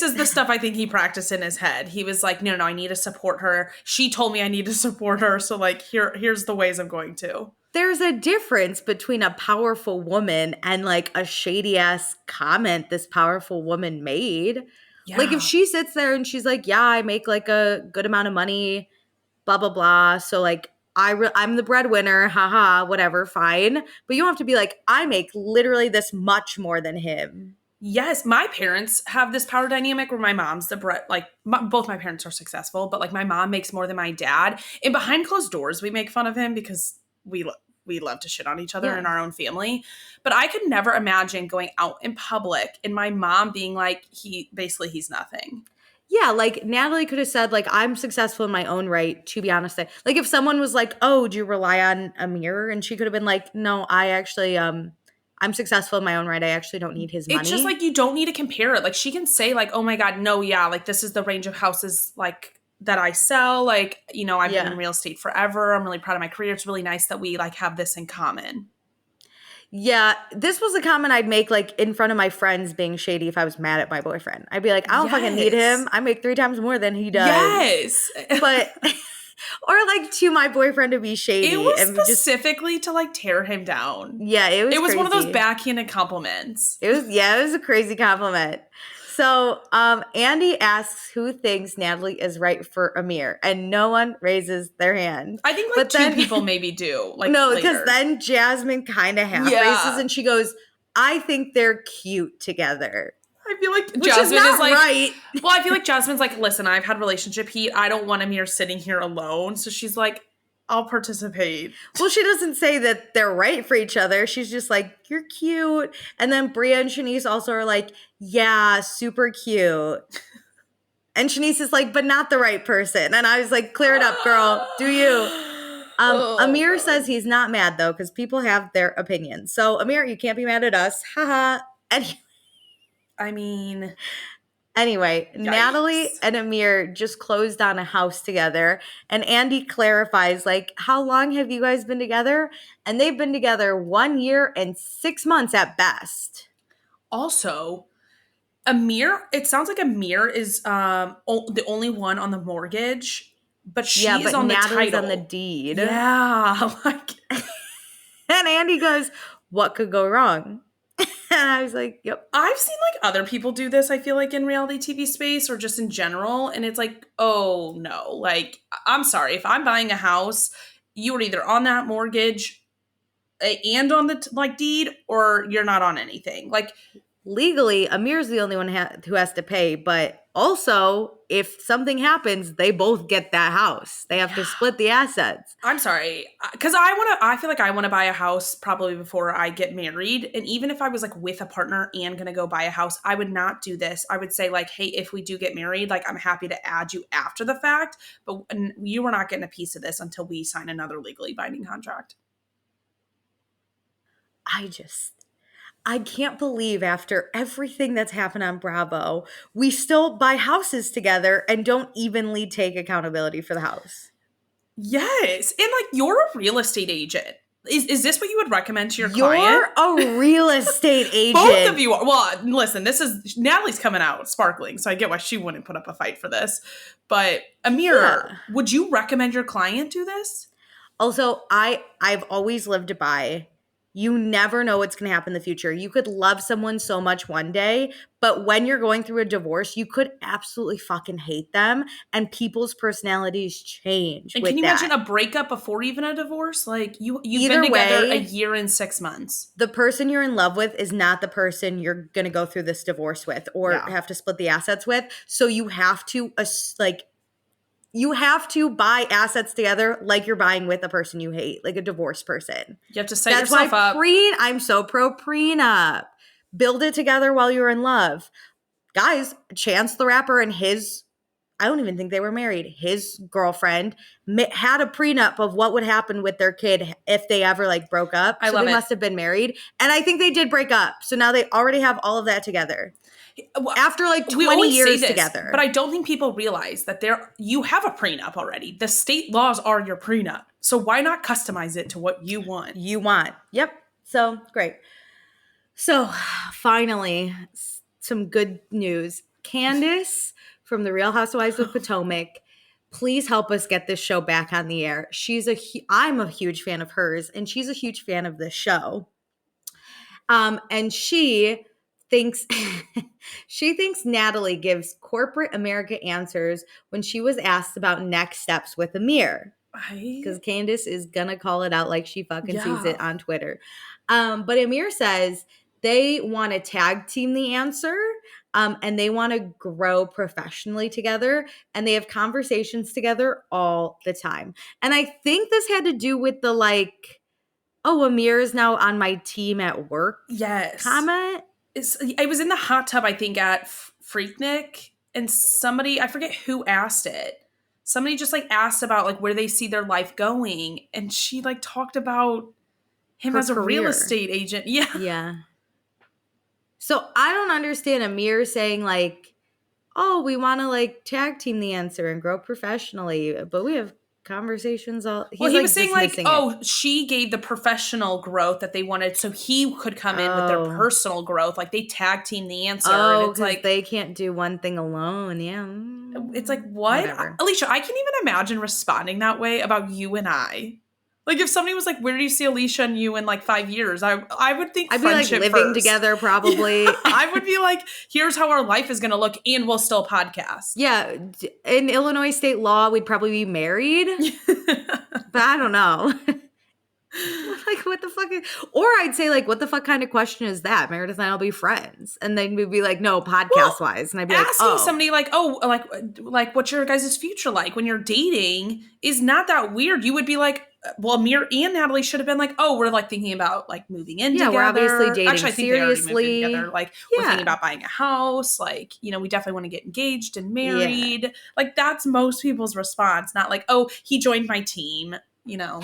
is the stuff I think he practiced in his head. He was like, no, I need to support her. She told me I need to support her. So like, here's the ways I'm going to. There's a difference between a powerful woman and like a shady ass comment this powerful woman made. Yeah. Like if she sits there and she's like, yeah, I make like a good amount of money, blah, blah, blah. So like I'm the breadwinner, haha, whatever, fine. But you don't have to be like, I make literally this much more than him. Yes, my parents have this power dynamic where my mom's both my parents are successful, but like my mom makes more than my dad. And behind closed doors, we make fun of him because we love to shit on each other in our own family. But I could never imagine going out in public and my mom being like, he's nothing. Yeah, like Natalie could have said, like, I'm successful in my own right, to be honest. Like if someone was like, oh, do you rely on Amir? And she could have been like, no, I actually I'm successful in my own right. I actually don't need his It's just money. like you don't need to compare it. Like she can say like, oh my God, no, yeah, like this is the range of houses like that I sell. Like, you know, I've been in real estate forever. I'm really proud of my career. It's really nice that we like have this in common. Yeah, this was a comment I'd make like in front of my friends being shady if I was mad at my boyfriend. I'd be like, I don't fucking need him. I make 3 times more than he does. Yes. But or like to my boyfriend to be shady. It was specifically to like tear him down. Yeah, it was crazy. One of those backhanded compliments. It was a crazy compliment. So Andy asks who thinks Natalie is right for Amir, and no one raises their hand. I think like two people maybe do. Like no, because then Jasmine kind of half raises and she goes, I think they're cute together. I feel like Jasmine is like, right. Well, I feel like Jasmine's like, listen, I've had relationship heat. I don't want Amir sitting here alone. So she's like, I'll participate. Well, she doesn't say that they're right for each other. She's just like, you're cute. And then Bria and Shanice also are like, yeah, super cute. And Shanice is like, but not the right person. And I was like, clear it up, girl. Do you? Amir says he's not mad, though, because people have their opinions. So, Amir, you can't be mad at us. Haha. Anyway, yikes. Natalie and Amir just closed on a house together. And Andy clarifies, like, how long have you guys been together? And they've been together 1 year and 6 months at best. Also, Amir, it sounds like Amir is the only one on the mortgage, but she is on Natalie's the title. On the deed. Yeah. Like, and Andy goes, what could go wrong? And I was like, yep. I've seen like other people do this, I feel like in reality TV space or just in general. And it's like, oh no, like, I'm sorry. If I'm buying a house, you are either on that mortgage and on the deed, or you're not on anything. Like, legally, Amir's the only one who has to pay, but also if something happens, they both get that house. They have to split the assets. I'm sorry, because I feel like I want to buy a house probably before I get married. And even if I was like with a partner and gonna go buy a house, I would not do this. I would say like, hey, if we do get married, like I'm happy to add you after the fact, but you are not getting a piece of this until we sign another legally binding contract. I can't believe after everything that's happened on Bravo, we still buy houses together and don't evenly take accountability for the house. Yes. And like, you're a real estate agent. Is this what you would recommend to your client? You're a real estate agent. Both of you are. Well, listen, Natalie's coming out sparkling, so I get why she wouldn't put up a fight for this. But Amir, would you recommend your client do this? Also, I've always lived to buy. You never know what's going to happen in the future. You could love someone so much one day, but when you're going through a divorce, you could absolutely fucking hate them, and people's personalities change. And can you imagine a breakup before even a divorce? Like you've been together a year and 6 months. The person you're in love with is not the person you're going to go through this divorce with or have to split the assets with. So you have to you have to buy assets together like you're buying with a person you hate, like a divorced person. You have to set yourself up. I'm so pro prenup. Build it together while you're in love. Guys, Chance the Rapper and I don't even think they were married. His girlfriend had a prenup of what would happen with their kid if they ever like broke up. So they must have been married. And I think they did break up. So now they already have all of that together. After like 20 years together. But I don't think people realize that you have a prenup already. The state laws are your prenup. So why not customize it to what you want? Yep. So great. So finally, some good news. Candace from The Real Housewives of Potomac, please help us get this show back on the air. I'm a huge fan of hers, and she's a huge fan of this show. And she thinks Natalie gives corporate America answers when she was asked about next steps with Amir. Because Candace is going to call it out like she fucking sees it on Twitter. But Amir says they want to tag team the answer and they want to grow professionally together. And they have conversations together all the time. And I think this had to do with the like, oh, Amir is now on my team at work comment. I was in the hot tub, I think, at Freaknik, and somebody, I forget who asked it. Somebody just like asked about like where they see their life going. And she like talked about him Her as a real career. estate agent. Yeah. Yeah. So I don't understand Amir saying like, oh, we want to like tag team the answer and grow professionally, but we have conversations all. He's Well, he like was saying like, dismissing oh, she gave the professional growth that they wanted, so he could come in with their personal growth. Like they tag team the answer, and it's like they can't do one thing alone. Yeah, it's like what? Whatever. Alicia, I can't even imagine responding that way about you and I. Like if somebody was like, "Where do you see Alicia and you in like 5 years?" I would think I'd be like living first. together, probably. Yeah, I would be like, "Here's how our life is going to look, and we'll still podcast." Yeah, in Illinois state law, we'd probably be married, but I don't know. Like, what the fuck? Or I'd say, like, what the fuck kind of question is that? Meredith and I'll be friends. And then we'd be like, no, podcast-wise. And I'd be like, asking somebody like, oh, like, what's your guys' future like when you're dating is not that weird. You would be like, well, Amir and Natalie should have been like, oh, we're like thinking about like moving in together. We're obviously dating Actually, I think seriously. they already moved in together. Like, we're thinking about buying a house. Like, you know, we definitely want to get engaged and married. Yeah. Like, that's most people's response. Not like, oh, he joined my team, you know.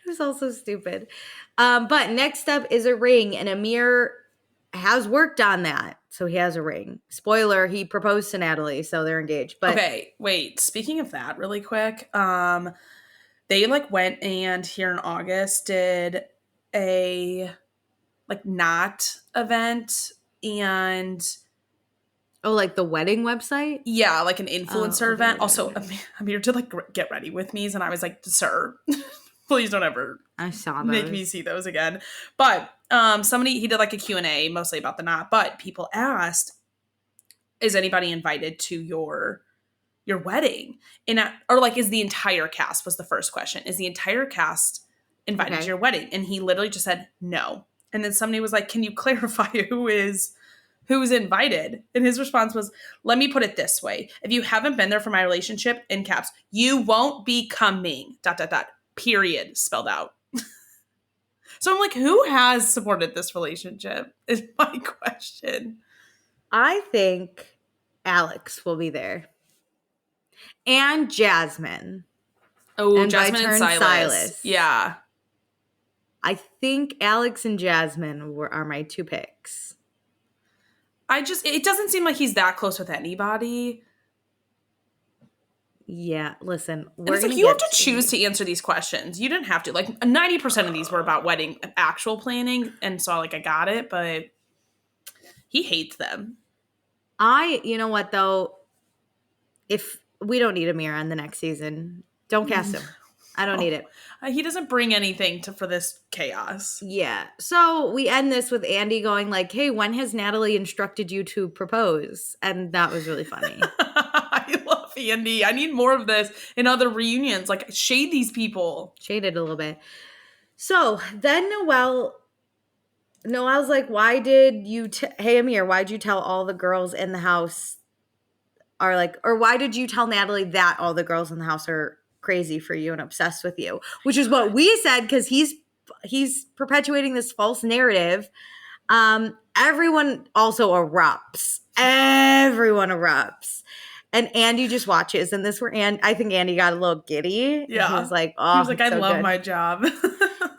It was also stupid. But next up is a ring, and Amir has worked on that. So he has a ring. Spoiler, he proposed to Natalie, so they're engaged. But okay, wait. Speaking of that really quick, they like went and here in August did a like not event and like the wedding website? Yeah, like an influencer event. Also, Amir did like get ready with me, and I was like, sir, please don't ever make me see those again. But he did like a Q&A mostly about the knot, but people asked, is anybody invited to your wedding? Or like, is the entire cast, was the first question. Is the entire cast invited to your wedding? And he literally just said no. And then somebody was like, can you clarify who's invited? And his response was, let me put it this way. If you haven't been there for my relationship, in caps, you won't be coming, ... period, spelled out. So I'm like, who has supported this relationship is my question. I think Alex will be there. And Jasmine. Oh, and Jasmine and Silas. Yeah. I think Alex and Jasmine are my two picks. It doesn't seem like he's that close with anybody. Yeah, listen. It's like you have to choose to answer these questions. You didn't have to. Like 90% of these were about wedding actual planning, and so like I got it, but he hates them. You know what though? If we don't need Amir on the next season, don't cast him. I don't need it. He doesn't bring anything for this chaos. Yeah. So we end this with Andy going like, hey, when has Natalie instructed you to propose? And that was really funny. I love Andy. I need more of this in other reunions. Like, shade these people. Shade it a little bit. So then Noelle's like, why did you, hey Amir, why'd you tell all the girls in the house are like, or why did you tell Natalie that all the girls in the house are crazy for you and obsessed with you? Which is what we said, because he's perpetuating this false narrative. Everyone also erupts. Everyone erupts. And Andy just watches. And I think Andy got a little giddy. Yeah. He was like, I love my job.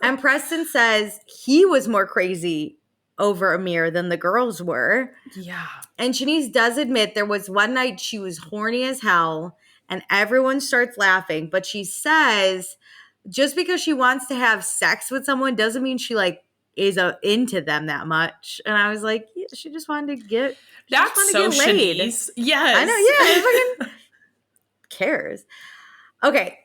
And Preston says he was more crazy over Amir than the girls were. Yeah. And Shanice does admit there was one night she was horny as hell and everyone starts laughing. But she says just because she wants to have sex with someone doesn't mean she like is into them that much. And I was like, yeah, she just wanted to get That's so laid. Shanice. Yes. I know, yeah. Cares. Okay,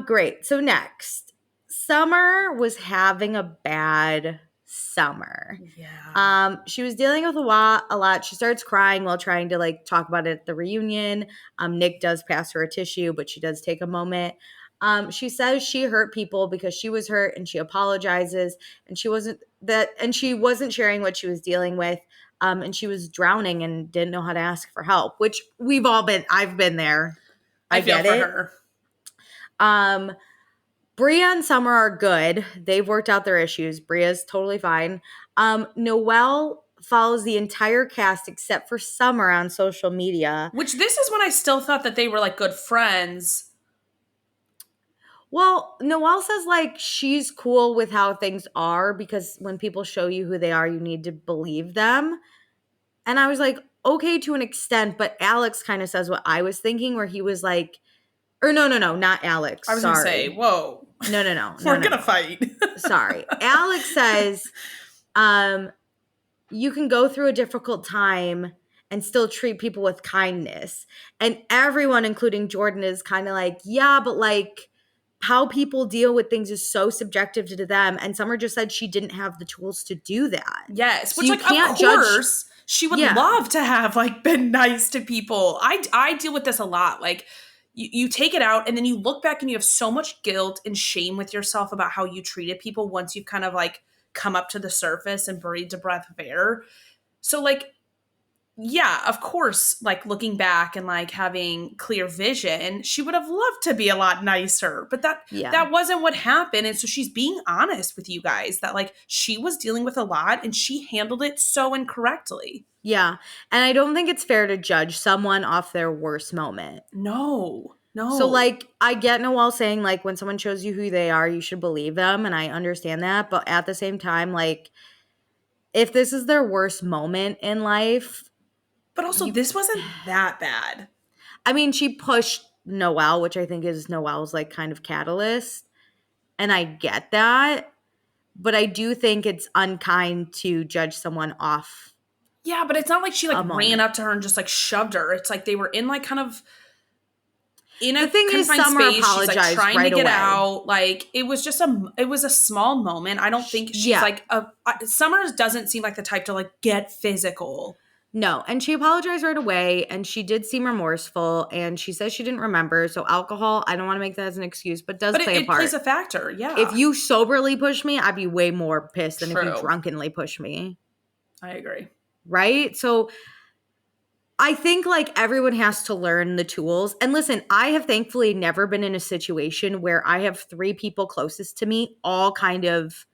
great. So next, Summer was having a bad summer. Yeah. She was dealing with a lot. She starts crying while trying to like talk about it at the reunion. Nick does pass her a tissue, but she does take a moment. She says she hurt people because she was hurt and she apologizes and she wasn't sharing what she was dealing with. And she was drowning and didn't know how to ask for help, which I've been there. I feel get for it. her. Bria and Summer are good. They've worked out their issues. Bria's totally fine. Noelle follows the entire cast except for Summer on social media. Which this is when I still thought that they were like good friends. Well, Noelle says like she's cool with how things are because when people show you who they are, you need to believe them. And I was like, okay, to an extent, but Alex kind of says what I was thinking, where he was like, or no, not Alex. I was going to say, whoa. No. We're going to fight. Sorry. Alex says, you can go through a difficult time and still treat people with kindness. And everyone, including Jordan, is kind of like, yeah, but like how people deal with things is so subjective to them. And Summer just said she didn't have the tools to do that. Yes, so which like of course she would love to have like been nice to people. I deal with this a lot. Like you take it out and then you look back and you have so much guilt and shame with yourself about how you treated people once you've kind of like come up to the surface and breathed a breath of air. So like, yeah, of course, like looking back and like having clear vision, she would have loved to be a lot nicer, but that wasn't what happened. And so she's being honest with you guys that like she was dealing with a lot and she handled it so incorrectly. Yeah. And I don't think it's fair to judge someone off their worst moment. No. So like I get Noelle saying like when someone shows you who they are, you should believe them. And I understand that. But at the same time, like if this is their worst moment in life. But also this wasn't that bad. I mean, she pushed Noelle, which I think is Noelle's like kind of catalyst. And I get that. But I do think it's unkind to judge someone off. Yeah, but it's not like she like ran up to her and just like shoved her. It's like they were in like kind of in a confined space. She's like trying to get out. Like it was a small moment. I don't think she's like Summer doesn't seem like the type to like get physical. No, and she apologized right away, and she did seem remorseful, and she says she didn't remember. So alcohol, I don't want to make that as an excuse, but play a part. It plays a factor, yeah. If you soberly push me, I'd be way more pissed than if you drunkenly push me. I agree. Right? So I think like everyone has to learn the tools. And listen, I have thankfully never been in a situation where I have 3 people closest to me all kind of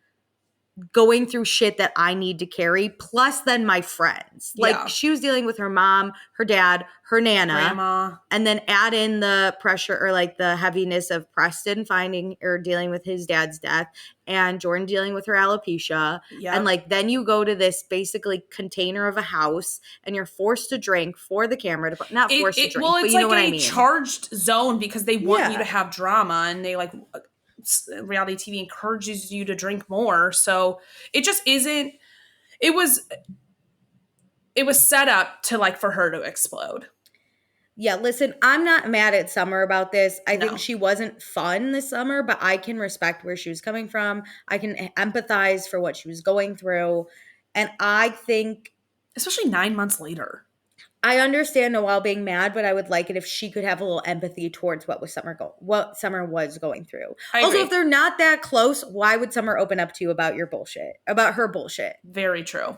going through shit that I need to carry, plus then my friends. Like she was dealing with her mom, her dad, her nana, grandma, and then add in the pressure or like the heaviness of Preston finding or dealing with his dad's death, and Jordan dealing with her alopecia. And like then you go to this basically container of a house and you're forced to drink for the camera to not forced to drink, well, but you know what I mean. It's like a charged zone because they want you to have drama, and they like reality TV encourages you to drink more. So it just isn't, it was set up to like for her to explode. Yeah, listen, I'm not mad at Summer about this. I think she wasn't fun this summer, but I can respect where she was coming from. I can empathize for what she was going through. And I think, especially 9 months later, I understand Noelle being mad, but I would like it if she could have a little empathy towards what Summer was going through. Also, if they're not that close, why would Summer open up to you about your bullshit, about her bullshit? Very true.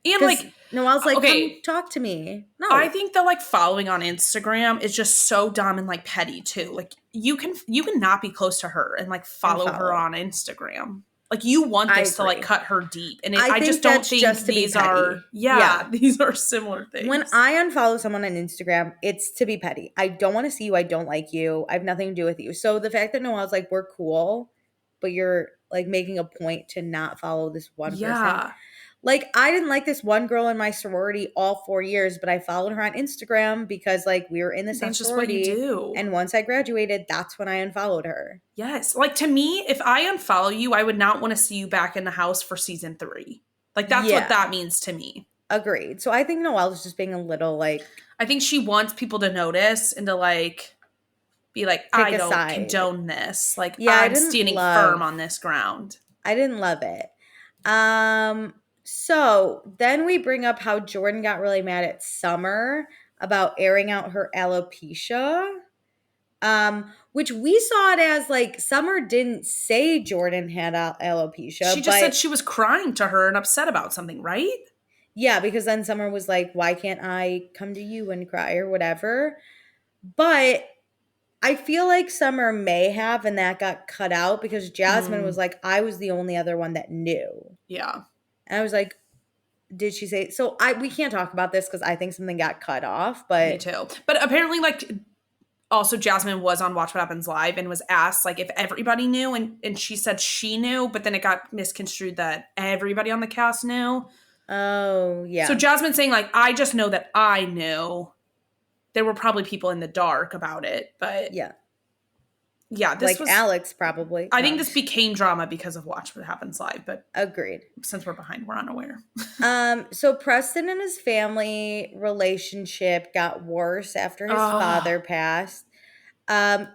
And like Noelle's like, come talk to me. No, I think that like following on Instagram is just so dumb and like petty too. Like you can not be close to her and like follow her on Instagram. Like you want this to like cut her deep, and I just don't think these are these are similar things. When I unfollow someone on Instagram, it's to be petty. I don't want to see you. I don't like you. I have nothing to do with you. So the fact that Noelle's like, we're cool, but you're like making a point to not follow this one person. Like, I didn't like this one girl in my sorority all 4 years, but I followed her on Instagram because, like, we were in the same sorority. That's just what you do. And once I graduated, that's when I unfollowed her. Yes. Like, to me, if I unfollow you, I would not want to see you back in the house for season 3. Like, that's what that means to me. Agreed. So I think Noelle's just being a little, like... I think she wants people to notice and to, like, be like, I don't condone this. Like, I'm standing firm on this ground. I didn't love it. So then we bring up how Jordan got really mad at Summer about airing out her alopecia, which we saw it as like Summer didn't say Jordan had alopecia. She just said she was crying to her and upset about something, right? Yeah, because then Summer was like, why can't I come to you and cry or whatever? But I feel like Summer may have, and that got cut out because Jasmine was like, I was the only other one that knew. Yeah. And I was like, did she say? So we can't talk about this because I think something got cut off. But me too. But apparently, like, also Jasmine was on Watch What Happens Live and was asked like if everybody knew, and she said she knew, but then it got misconstrued that everybody on the cast knew. Oh yeah. So Jasmine saying like, I just know that I knew. There were probably people in the dark about it, but yeah. This like was Alex probably. I think this became drama because of Watch What Happens Live, but agreed. Since we're behind, we're unaware. So Preston and his family relationship got worse after his father passed.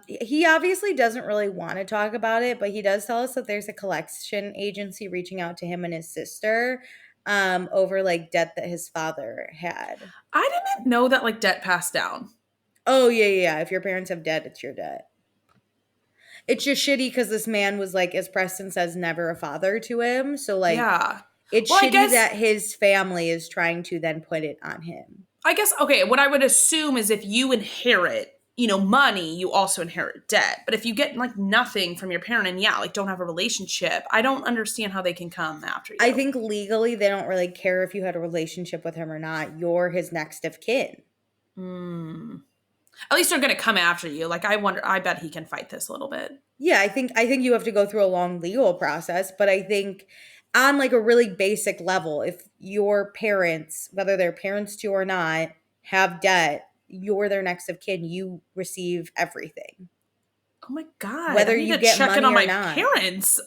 He obviously doesn't really want to talk about it, but he does tell us that there's a collection agency reaching out to him and his sister over like debt that his father had. I didn't know that like debt passed down. Oh yeah. If your parents have debt, it's your debt. It's just shitty because this man was like, as Preston says, never a father to him. So like, it's shitty that his family is trying to then put it on him. I guess, okay, what I would assume is if you inherit, money, you also inherit debt. But if you get like nothing from your parent and like don't have a relationship, I don't understand how they can come after you. I think legally they don't really care if you had a relationship with him or not. You're his next of kin. At least they're going to come after you. Like, I bet he can fight this a little bit. Yeah, I think you have to go through a long legal process, but I think on like a really basic level, if your parents, whether they're parents to or not, have debt, you're their next of kin. You receive everything. Oh my God. Whether you get money in on my or not. Parents.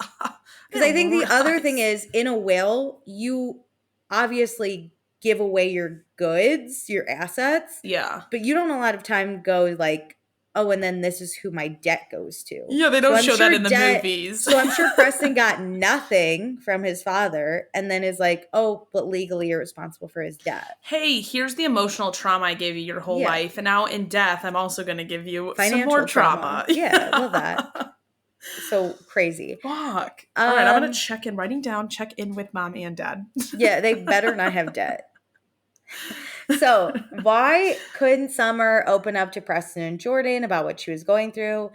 Because I think the other thing is, in a will, you obviously give away your goods, your assets. Yeah. But you don't a lot of time go like, oh, and then this is who my debt goes to. Yeah, they don't show that in the movies. So I'm sure Preston got nothing from his father and then is like, oh, but legally you're responsible for his debt. Hey, here's the emotional trauma I gave you your whole life. And now in death, I'm also going to give you financial some more trauma. Yeah, I love that. So crazy. Fuck. All right, I'm going to check in with mom and dad. Yeah, they better not have debt. So why couldn't Summer open up to Preston and Jordan about what she was going through?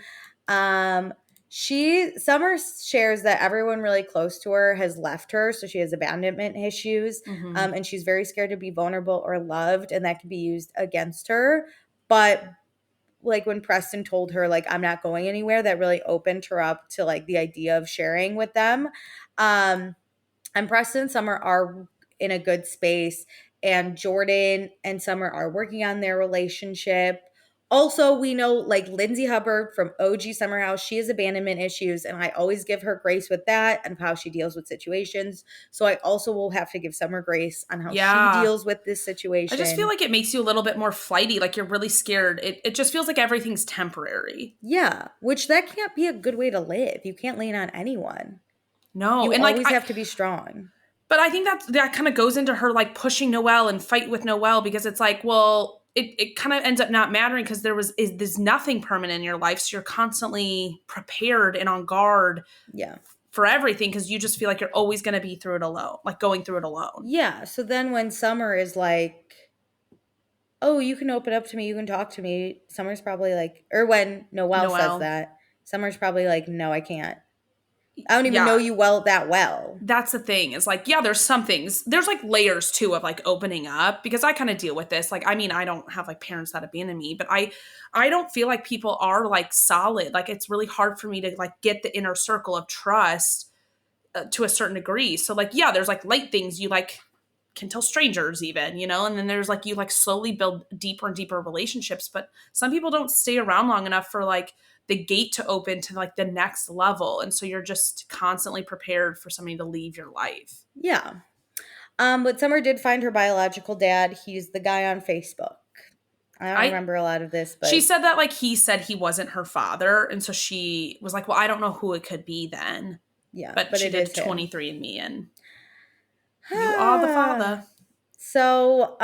Summer shares that everyone really close to her has left her, so she has abandonment issues, and she's very scared to be vulnerable or loved, and that can be used against her. But like when Preston told her like I'm not going anywhere, that really opened her up to like the idea of sharing with them. And Preston and Summer are in a good space. And Jordan and Summer are working on their relationship. Also, we know like Lindsay Hubbard from OG Summer House, she has abandonment issues, and I always give her grace with that and how she deals with situations. So I also will have to give Summer grace on how she deals with this situation. I just feel like it makes you a little bit more flighty, like you're really scared. It just feels like everything's temporary. Yeah, which that can't be a good way to live. You can't lean on anyone. No. You always have to be strong. But I think that kind of goes into her like pushing Noelle and fight with Noelle because it's like, well, it kind of ends up not mattering because there's nothing permanent in your life. So you're constantly prepared and on guard for everything because you just feel like you're always going to be through it alone, like going through it alone. Yeah. So then when Summer is like, oh, you can open up to me, you can talk to me, Summer's probably like, or when Noelle says that, Summer's probably like, no, I can't. I don't even know you that well. That's the thing. It's like, there's some things. There's like layers too of like opening up because I kind of deal with this. Like, I mean, I don't have like parents that abandon me, but I don't feel like people are like solid. Like it's really hard for me to like get the inner circle of trust to a certain degree. So like, there's like light things you like can tell strangers even, and then there's like you like slowly build deeper and deeper relationships. But some people don't stay around long enough for like the gate to open to like the next level. And so you're just constantly prepared for somebody to leave your life. Yeah. But Summer did find her biological dad. He's the guy on Facebook. I don't remember a lot of this, but she said that like he said he wasn't her father. And so she was like, well, I don't know who it could be then. Yeah. But she did 23andMe and you are the father. So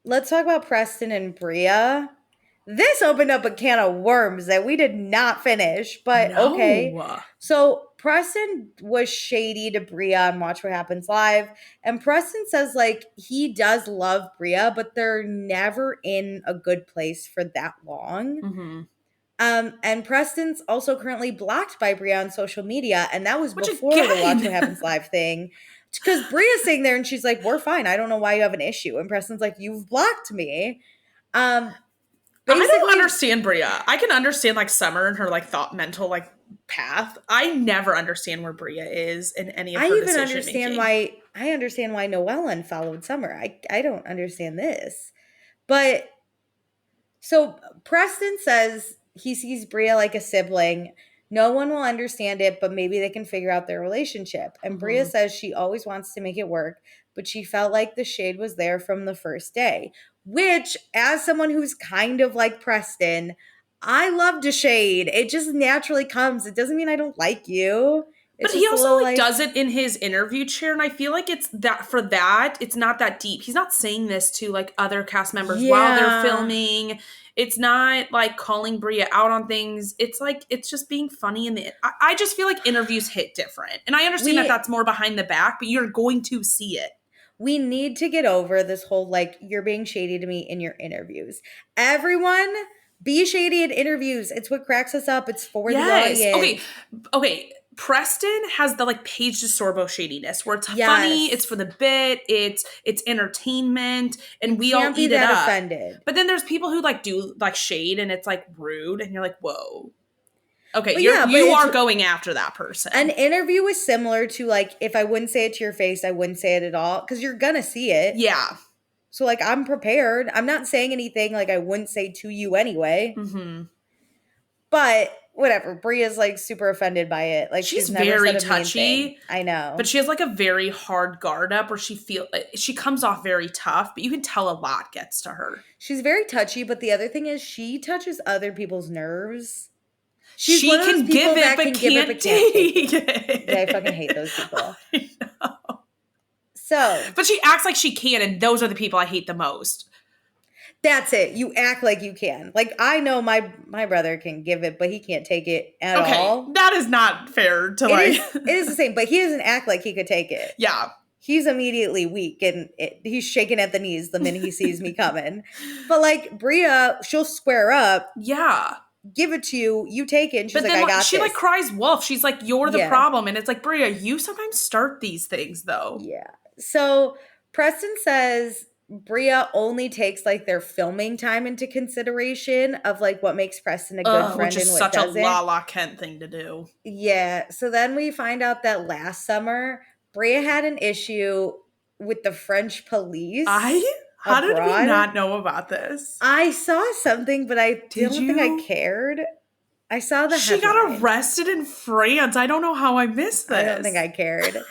let's talk about Preston and Bria. This opened up a can of worms that we did not finish, but okay. So Preston was shady to Bria on Watch What Happens Live, and Preston says like he does love Bria, but they're never in a good place for that long. And Preston's also currently blocked by Bria on social media, and that was before the Watch What Happens Live thing. Because Bria's sitting there and she's like, we're fine. I don't know why you have an issue. And Preston's like, you've blocked me. I don't understand Bria. I can understand like Summer and her like mental like path. I never understand where Bria is in any of her decision making. I understand why Noelle unfollowed Summer. I don't understand this. But so Preston says he sees Bria like a sibling. No one will understand it, but maybe they can figure out their relationship. And Bria says she always wants to make it work, but she felt like the shade was there from the first day. Which, as someone who's kind of like Preston, I love to shade. It just naturally comes. It doesn't mean I don't like you. But he also like does it in his interview chair, and I feel like it's not that deep. He's not saying this to like other cast members while they're filming. It's not like calling Bria out on things. It's like it's just being funny I just feel like interviews hit different. And I understand that that's more behind the back, but you're going to see it. We need to get over this whole like you're being shady to me in your interviews. Everyone be shady in interviews. It's what cracks us up. It's for the audience. Okay. Preston has the like Paige DeSorbo shadiness where it's funny, it's for the bit, it's entertainment, and we all eat it up. Offended. But then there's people who like do like shade and it's like rude and you're like, whoa. Okay, you are going after that person. An interview is similar to like if I wouldn't say it to your face, I wouldn't say it at all because you're gonna see it. Yeah. So like I'm prepared. I'm not saying anything like I wouldn't say to you anyway. Mm-hmm. But whatever. Bria's like super offended by it. Like she's never very said a mean touchy. Thing. I know. But she has like a very hard guard up where she comes off very tough, but you can tell a lot gets to her. She's very touchy, but the other thing is she touches other people's nerves. She can give it, but can't take it. Yeah, I fucking hate those people. I know. So. But she acts like she can, and those are the people I hate the most. That's it. You act like you can. Like, I know my brother can give it, but he can't take it at all. That is not fair to it is the same, but he doesn't act like he could take it. Yeah. He's immediately weak, and he's shaking at the knees the minute he sees me coming. But, like, Bria, she'll square up. Yeah. Give it to you. You take it. And she's like, I got this. She, like, cries wolf. She's like, you're the problem. And it's like, Bria, you sometimes start these things, though. Yeah. So, Preston says Bria only takes like their filming time into consideration of like what makes Preston a good friend, which is and what such doesn't. a La Kent thing to do. Yeah. So then we find out that last summer Bria had an issue with the French police. How did we not know about this? I saw something, but I don't think I cared. I saw the headline. She got arrested in France. I don't know how I missed this. I don't think I cared.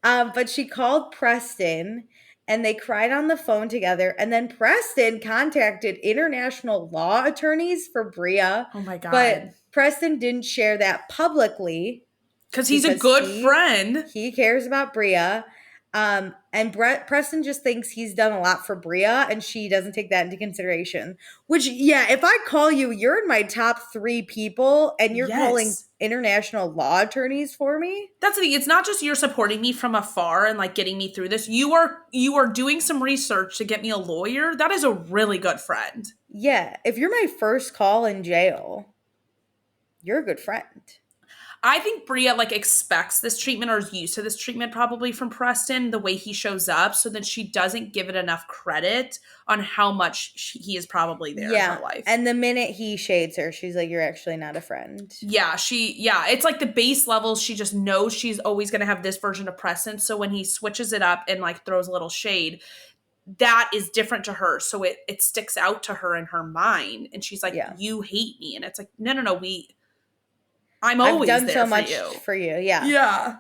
But she called Preston. And they cried on the phone together. And then Preston contacted international law attorneys for Bria. Oh my God. But Preston didn't share that publicly. Because he's a good friend. He cares about Bria. And Preston just thinks he's done a lot for Bria. And she doesn't take that into consideration. Which, yeah, if I call you, you're in my top 3 people. And you're calling international law attorneys for me. That's the thing. It's not just you're supporting me from afar and like getting me through this. You are doing some research to get me a lawyer. That is a really good friend. Yeah. If you're my first call in jail, you're a good friend. I think Bria like expects this treatment or is used to this treatment probably from Preston, the way he shows up, so that she doesn't give it enough credit on how much he is probably there in her life. And the minute he shades her, she's like, you're actually not a friend. Yeah, it's like the base level. She just knows she's always going to have this version of Preston. So when he switches it up and like throws a little shade, that is different to her. So it sticks out to her in her mind. And she's like, you hate me. And it's like, no, I've done so much for you. Yeah. Yeah.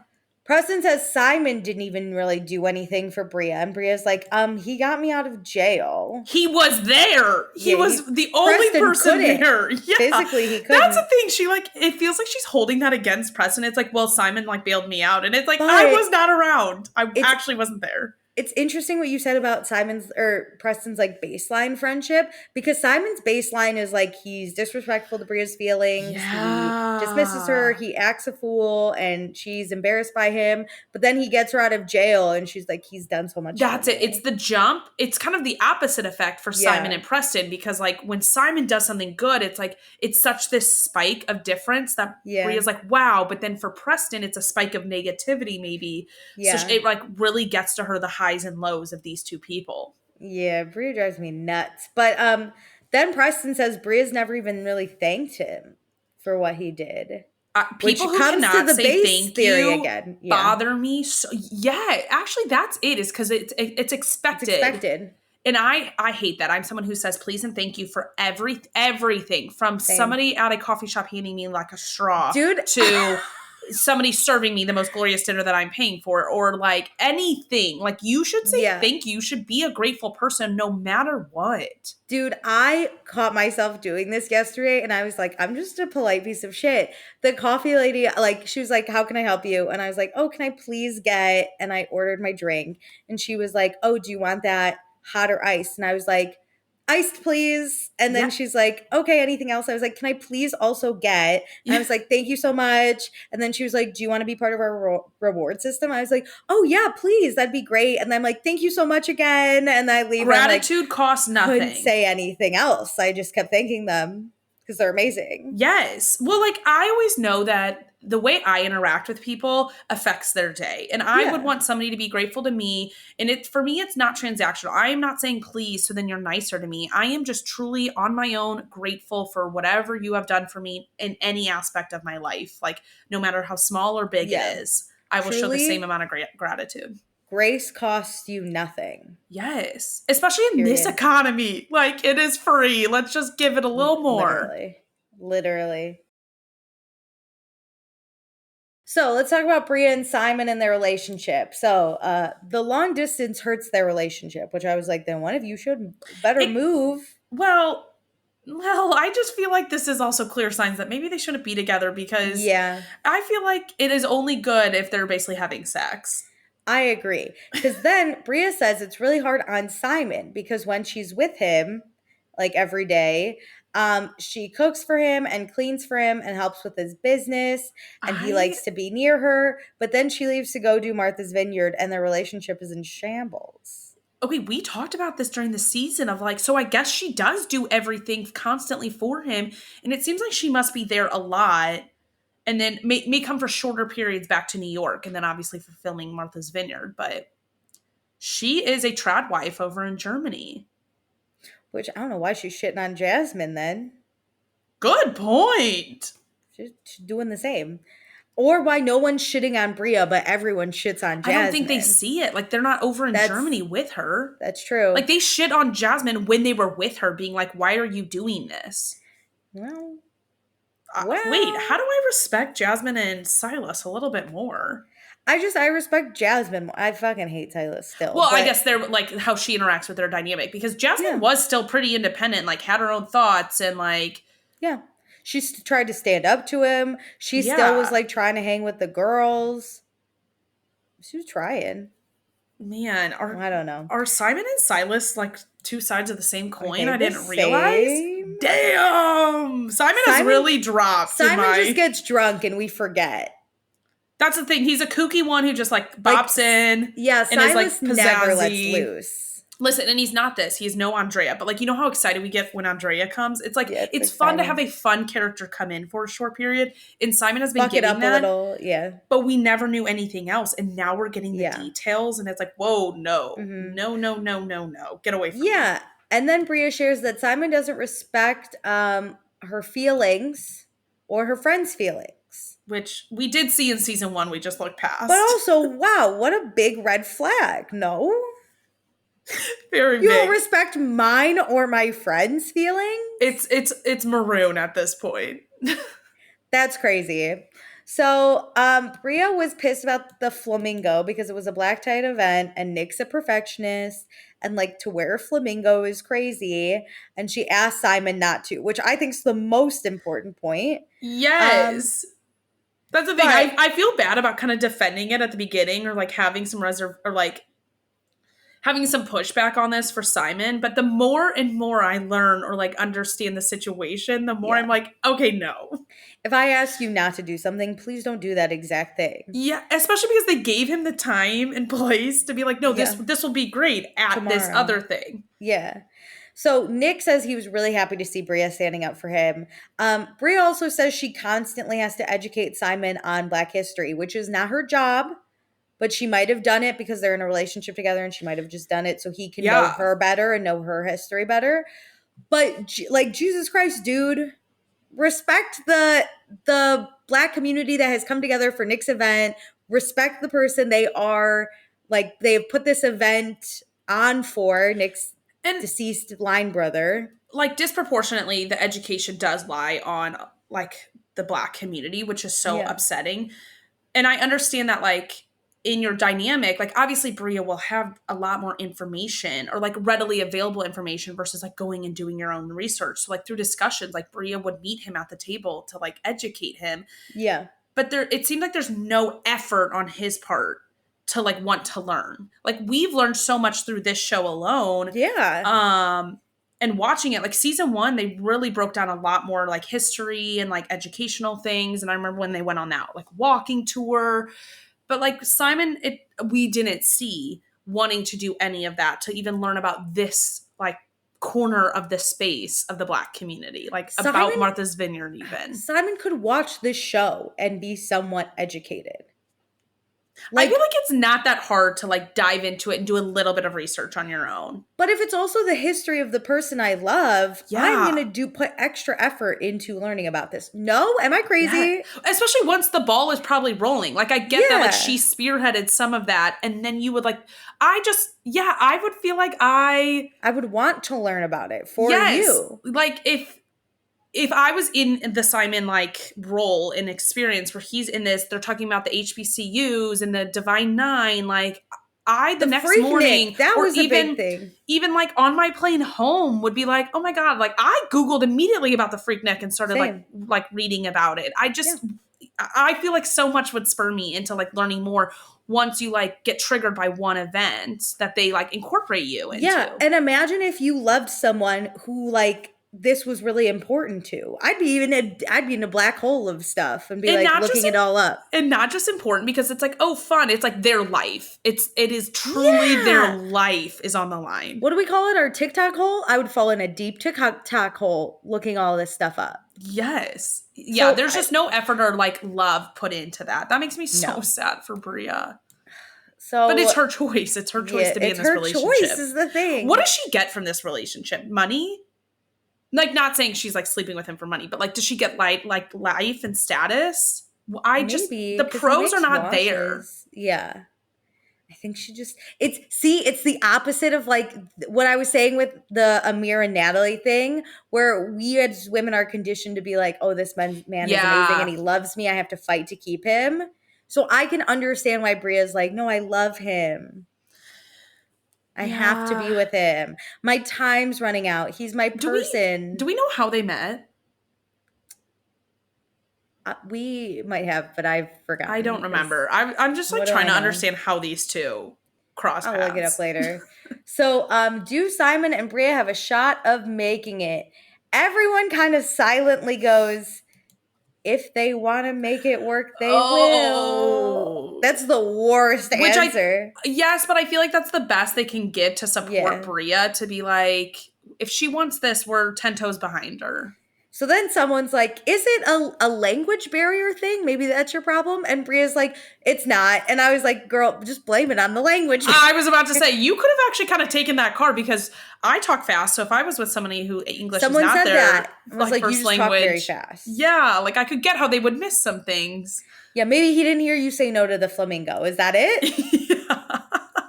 Preston says Simon didn't even really do anything for Bria. And Bria's like, he got me out of jail. He was there. He was the only person there. Yeah. Physically, he couldn't. That's the thing. She like, it feels like she's holding that against Preston. It's like, well, Simon like bailed me out. And it's like, I was not around. I actually wasn't there. it's interesting what you said about Simon's or Preston's like baseline friendship, because Simon's baseline is like he's disrespectful to Bria's feelings, he dismisses her, he acts a fool, and she's embarrassed by him. But then he gets her out of jail, and she's like, he's done so much. That's it. It's the jump. It's kind of the opposite effect for Simon and Preston, because like when Simon does something good, it's like it's such this spike of difference that Bria's like, wow. But then for Preston, it's a spike of negativity, maybe. Yeah. So it like really gets to her the highs and lows of these two people. Yeah, Bria drives me nuts. But then Preston says Bria's never even really thanked him for what he did. People who cannot say thank you again. Bother me. So, yeah, actually, that's it. Is because it's expected. It's expected. And I hate that. I'm someone who says please and thank you for everything, from somebody at a coffee shop handing me like a straw, dude, to somebody serving me the most glorious dinner that I'm paying for, or like anything. Like you should say thank you. You should be a grateful person no matter what. Dude, I caught myself doing this yesterday and I was like, I'm just a polite piece of shit. The coffee lady, like, she was like, how can I help you? And I was like, oh, can I please get, and I ordered my drink. And she was like, oh, do you want that hot or iced? And I was like, iced, please. And then she's like, okay, anything else? I was like, can I please also get? And I was like, thank you so much. And then she was like, do you want to be part of our reward system? I was like, oh yeah, please. That'd be great. And then I'm like, thank you so much again. And I leave. Gratitude costs nothing. Couldn't say anything else. I just kept thanking them because they're amazing. Yes. Well, like I always know that the way I interact with people affects their day. And I would want somebody to be grateful to me. And for me, it's not transactional. I am not saying please, so then you're nicer to me. I am just truly on my own grateful for whatever you have done for me in any aspect of my life. Like no matter how small or big it is, I will show the same amount of gratitude. Grace costs you nothing. Yes. Especially in this economy. Like it is free. Let's just give it a little more. Literally. So let's talk about Bria and Simon and their relationship. So the long distance hurts their relationship, which I was like, then one of you should better move. Well, I just feel like this is also clear signs that maybe they shouldn't be together, because I feel like it is only good if they're basically having sex. I agree. Because then Bria says it's really hard on Simon because when she's with him, like every day, she cooks for him and cleans for him and helps with his business, and he likes to be near her. But then she leaves to go do Martha's Vineyard and their relationship is in shambles. Okay, we talked about this during the season of like, so I guess she does do everything constantly for him, and it seems like she must be there a lot. And then may come for shorter periods back to New York, and then obviously for filming Martha's Vineyard. But she is a trad wife over in Germany. Which I don't know why she's shitting on Jasmine then. Good point. She's doing the same. Or why no one's shitting on Bria, but everyone shits on Jasmine. I don't think they see it. Like, they're not over in Germany with her. That's true. Like, they shit on Jasmine when they were with her, being like, why are you doing this? Well, wait, how do I respect Jasmine and Silas a little bit more? I respect Jasmine. I fucking hate Silas still. Well, I guess they're like how she interacts with their dynamic, because Jasmine was still pretty independent, like had her own thoughts and like. Yeah. She tried to stand up to him. She still was like trying to hang with the girls. She was trying. Man, I don't know. Are Simon and Silas like two sides of the same coin? I didn't realize. Damn! Simon has really dropped. Simon just gets drunk and we forget. That's the thing. He's a kooky one who just like bops in. Yeah, Silas never lets loose. Listen, and he's not this. He's no Andrea. But like, you know how excited we get when Andrea comes? It's like, it's fun to have a fun character come in for a short period. And Simon has been getting that. A little, but we never knew anything else. And now we're getting the details. And it's like, whoa, no. Mm-hmm. No. Get away from me. Yeah. And then Bria shares that Simon doesn't respect her feelings or her friends' feelings. Which we did see in season 1. We just looked past. But also, wow, what a big red flag. No. Very big. You don't respect mine or my friends' feelings? It's maroon at this point. That's crazy. So Bria was pissed about the flamingo because it was a black tie event and Nick's a perfectionist and like to wear a flamingo is crazy. And she asked Simon not to, which I think is the most important point. Yes. That's the thing. I feel bad about kind of defending it at the beginning or like having some reserve or like having some pushback on this for Simon, but the more and more I learn or like understand the situation, the more I'm like, okay, no. If I ask you not to do something, please don't do that exact thing. Yeah, especially because they gave him the time and place to be like, no, this will be great at tomorrow. This other thing. Yeah. So Nick says he was really happy to see Bria standing up for him. Bria also says she constantly has to educate Simon on Black history, which is not her job, but she might have done it because they're in a relationship together and she might have just done it so he can know her better and know her history better. But like, Jesus Christ, dude, respect the Black community that has come together for Nick's event. Respect the person they are. Like, they've put this event on for Nick's deceased line brother. Like, disproportionately, the education does lie on like the Black community, which is so upsetting. And I understand that, like, in your dynamic, like, obviously Bria will have a lot more information or like readily available information versus like going and doing your own research. So like through discussions, like Bria would meet him at the table to like educate him. Yeah. But it seems like there's no effort on his part to like want to learn. Like, we've learned so much through this show alone. Yeah. And watching it, like season 1, they really broke down a lot more like history and like educational things. And I remember when they went on that like walking tour. But like Simon, we didn't see wanting to do any of that to even learn about this like corner of the space of the Black community, like about Martha's Vineyard even. Simon could watch this show and be somewhat educated. Like, I feel like it's not that hard to like dive into it and do a little bit of research on your own. But if it's also the history of the person I love, I'm going to put extra effort into learning about this. No? Am I crazy? Yeah. Especially once the ball is probably rolling. Like, I get that like she spearheaded some of that, and then you would like, I would feel like I would want to learn about it for you. Like, if I was in the Simon like role and experience where he's in this, they're talking about the HBCUs and the Divine Nine, like the next morning, that was a big thing. Even like on my plane home would be like, oh my God, like I Googled immediately about the Freaknik and started like reading about it. I feel like so much would spur me into like learning more once you like get triggered by one event that they like incorporate you into. Yeah. And imagine if you loved someone who like this was really important to. I'd be in a black hole of stuff and be like looking it all up. And not just important because it's like, oh, fun. It's like their life. It is truly their life is on the line. What do we call it? Our TikTok hole? I would fall in a deep TikTok hole looking all this stuff up. Yes. Yeah, so there's just no effort or like love put into that. That makes me so sad for Bria. But it's her choice. It's her choice to be in this relationship. Her choice is the thing. What does she get from this relationship? Money? Like, not saying she's like sleeping with him for money, but like, does she get like life and status? The pros are not there. Yeah. I think she just, it's the opposite of like what I was saying with the Amir and Natalie thing, where we as women are conditioned to be like, oh, this man is amazing and he loves me. I have to fight to keep him. So I can understand why Bria's like, no, I love him. I have to be with him. My time's running out. He's my person. Do we know how they met? We might have, but I've forgotten. I don't remember. I'm just like trying to understand how these two cross paths. I'll look it up later. So, do Simon and Bria have a shot of making it? Everyone kind of silently goes, if they want to make it work, they will. That's the worst answer. Yes, but I feel like that's the best they can give to support Bria, to be like, if she wants this, we're 10 toes behind her. So then someone's like, is it a language barrier thing? Maybe that's your problem. And Bria's like, it's not. And I was like, girl, just blame it on the language. I was about to say, you could have actually kind of taken that card because I talk fast. So if I was with somebody who English is not their like first you just language. Talk very fast. Yeah, like I could get how they would miss some things. Yeah, maybe he didn't hear you say no to the flamingo. Is that it?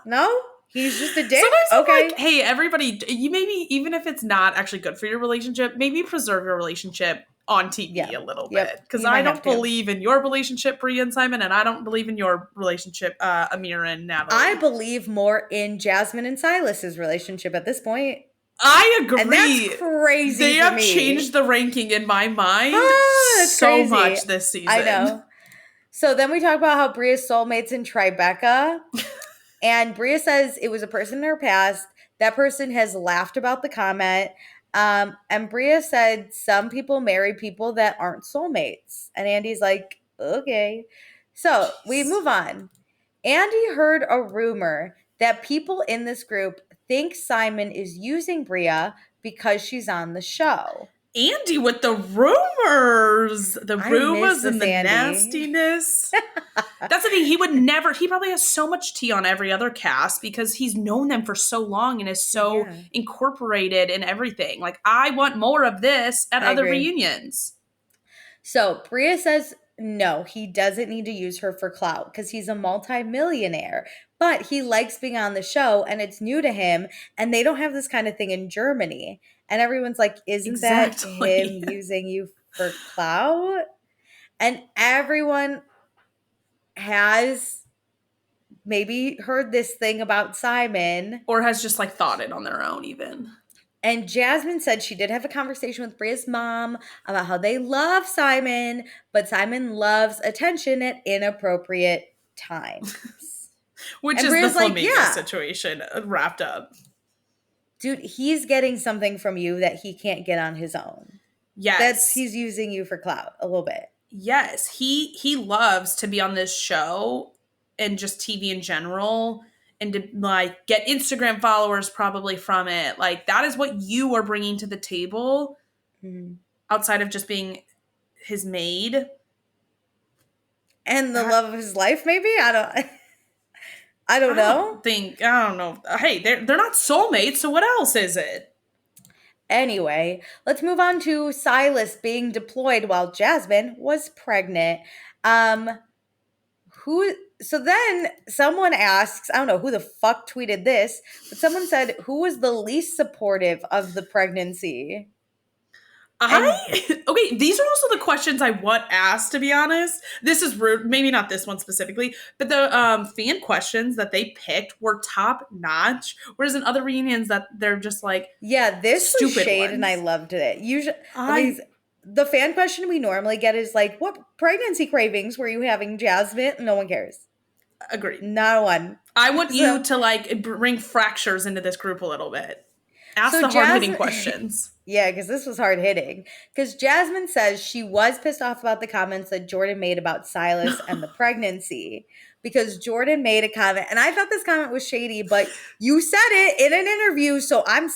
No? He's just a dick? Sometimes I'm like, hey, everybody, you maybe, even if it's not actually good for your relationship, maybe preserve your relationship on TV a little bit. Because I don't believe in your relationship, Bria and Simon, and I don't believe in your relationship, Amir and Natalie. I believe more in Jasmine and Silas's relationship at this point. I agree. And that's crazy. They have changed the ranking in my mind so much this season. I know. So then we talk about how Bria's soulmates in Tribeca. And Bria says it was a person in her past. That person has laughed about the comment. And Bria said some people marry people that aren't soulmates. And Andy's like, okay. So we move on. Andy heard a rumor that people in this group think Simon is using Bria because she's on the show. Andy with the rumors. The rumors and the Andy. nastiness. That's the thing. He probably has so much tea on every other cast because he's known them for so long and is so incorporated in everything. Like, I want more of this at other reunions. So Bria says no, he doesn't need to use her for clout because he's a multimillionaire. But he likes being on the show and it's new to him. And they don't have this kind of thing in Germany. And everyone's like, isn't that him using you for clout? And everyone has maybe heard this thing about Simon. Or has just like thought it on their own even. And Jasmine said she did have a conversation with Bria's mom about how they love Simon, but Simon loves attention at inappropriate times. Which is Bria's the flamingo situation wrapped up. Dude, he's getting something from you that he can't get on his own. Yes. He's using you for clout a little bit. Yes. He loves to be on this show and just TV in general and to like get Instagram followers probably from it. Like, that is what you are bringing to the table outside of just being his maid. And the love of his life, maybe? I don't know. I don't know. Hey, they're not soulmates, so what else is it? Anyway, let's move on to Silas being deployed while Jasmine was pregnant. So then someone asks, I don't know who the fuck tweeted this, but someone said, who was the least supportive of the pregnancy? Okay, these are also the questions I want asked, to be honest. This is rude, maybe not this one specifically, but the fan questions that they picked were top notch, whereas in other reunions that they're just like, yeah, this was shade ones. And I loved it. Usually, the fan question we normally get is like, what pregnancy cravings were you having, Jasmine? No one cares. Agreed. Not one. I want you to like bring fractures into this group a little bit. Ask the hard-hitting questions. Yeah, because this was hard-hitting. Because Jasmine says she was pissed off about the comments that Jordan made about Silas and the pregnancy. Because Jordan made a comment, and I thought this comment was shady, but you said it in an interview, so I'm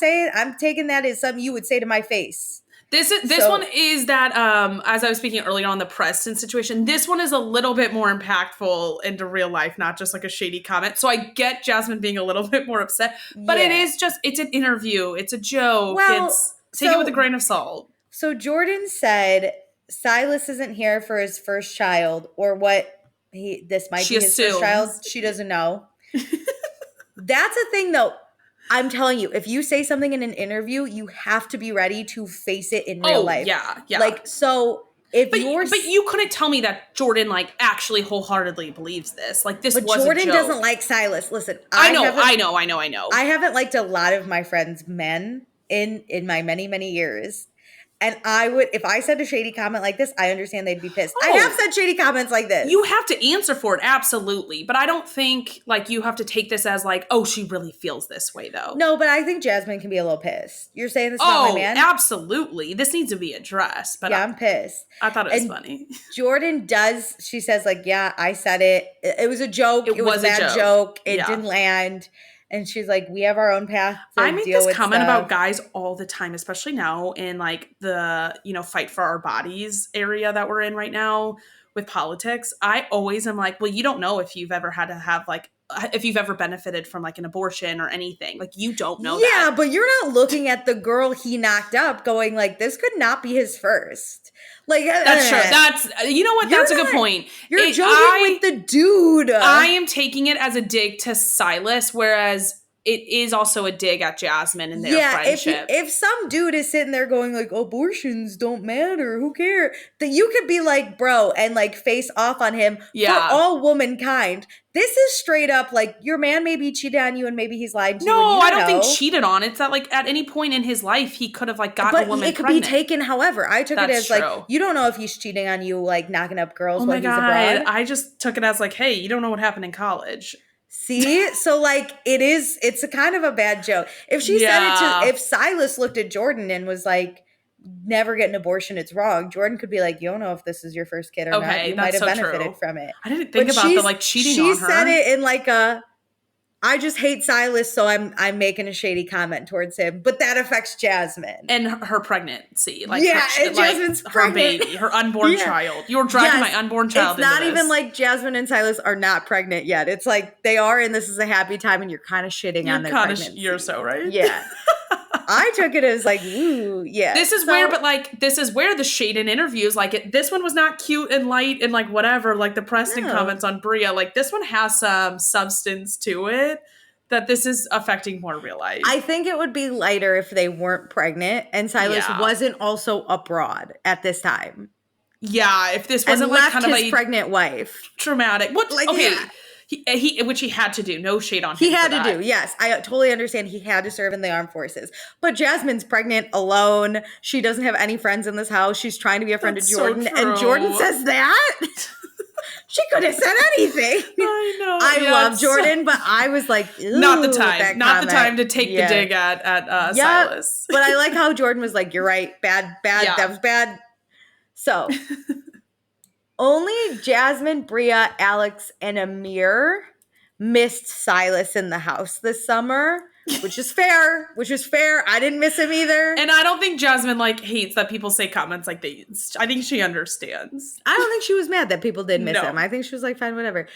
taking that as something you would say to my face. This one is that, as I was speaking earlier on the Preston situation, this one is a little bit more impactful into real life, not just like a shady comment. So I get Jasmine being a little bit more upset, but it's an interview. It's a joke. Well, take it with a grain of salt. So Jordan said Silas isn't here for his first child, or this might be his first child. She doesn't know. That's a thing though. I'm telling you, if you say something in an interview, you have to be ready to face it in real life. Yeah. Like, so if but you couldn't tell me that Jordan like actually wholeheartedly believes this. Like, this was Jordan a joke. Jordan doesn't like Silas. Listen, I know. I haven't liked a lot of my friends' men in my many, many years. And if I said a shady comment like this, I understand they'd be pissed. I have said shady comments like this. You have to answer for it, absolutely. But I don't think, like, you have to take this as, like, oh, she really feels this way, though. No, but I think Jasmine can be a little pissed. You're saying this about my man? Oh, absolutely. This needs to be addressed. But yeah, I'm pissed. I thought it was funny. Jordan she says, like, yeah, I said it. It was a joke. It was a bad joke. It didn't land. And she's like, we have our own path to I make deal this with comment stuff. about guys all the time, especially now in like the, fight for our bodies area that we're in right now with politics. I always am like, well, you don't know if you've ever had to have like, if you've ever benefited from like an abortion or anything. Like, you don't know that. Yeah, but you're not looking at the girl he knocked up going like, this could not be his first. Like, that's true. You know what? That's a good point. You're joking with the dude. I am taking it as a dig to Silas, whereas it is also a dig at Jasmine and their friendship. If some dude is sitting there going like, abortions don't matter, who cares? That you could be like, bro, and like face off on him for all womankind. This is straight up like, your man maybe cheated on you and maybe he's lied to you. No, I don't think cheated on. It's that like at any point in his life he could have like gotten a woman pregnant. But it could be taken however. I took it as true. Like, you don't know if he's cheating on you, like knocking up girls while he's abroad. I just took it as like, hey, you don't know what happened in college. See? So, like, it's a kind of a bad joke. If she said if Silas looked at Jordan and was like, never get an abortion, it's wrong, Jordan could be like, you don't know if this is your first kid or not. You might have benefited from it. I didn't think about the, like, cheating on her. She said it in, like, I just hate Silas, so I'm making a shady comment towards him. But that affects Jasmine. And her pregnancy. Like, and Jasmine's her baby, her unborn child. You're dragging my unborn child into It's not this. even like Jasmine and Silas are not pregnant yet. It's like they are, and this is a happy time, and you're kind of shitting on their pregnancy. You're so right. Yeah. I took it as like, ooh, yeah. This is where the shade in interviews, like, this one was not cute and light and, like, whatever, like the Preston comments on Bria. Like, this one has some substance to it that this is affecting more real life. I think it would be lighter if they weren't pregnant and Silas wasn't also abroad at this time. Yeah, if this wasn't like kind of his pregnant wife. Traumatic. What? Like, okay. Yeah. He which he had to do. No shade on him. He had to do, yes. I totally understand he had to serve in the armed forces. But Jasmine's pregnant alone. She doesn't have any friends in this house. She's trying to be a friend to Jordan. So and Jordan says that? She could have said anything. I know. I love Jordan, but I was like, not the time. Not the time to take the dig at Silas. But I like how Jordan was like, you're right. Bad. Yeah. That was bad. So... Only Jasmine, Bria, Alex, and Amir missed Silas in the house this summer, which is fair. I didn't miss him either. And I don't think Jasmine, like, hates that people say comments like these. I think she understands. I don't think she was mad that people did miss him. I think she was like, fine, whatever.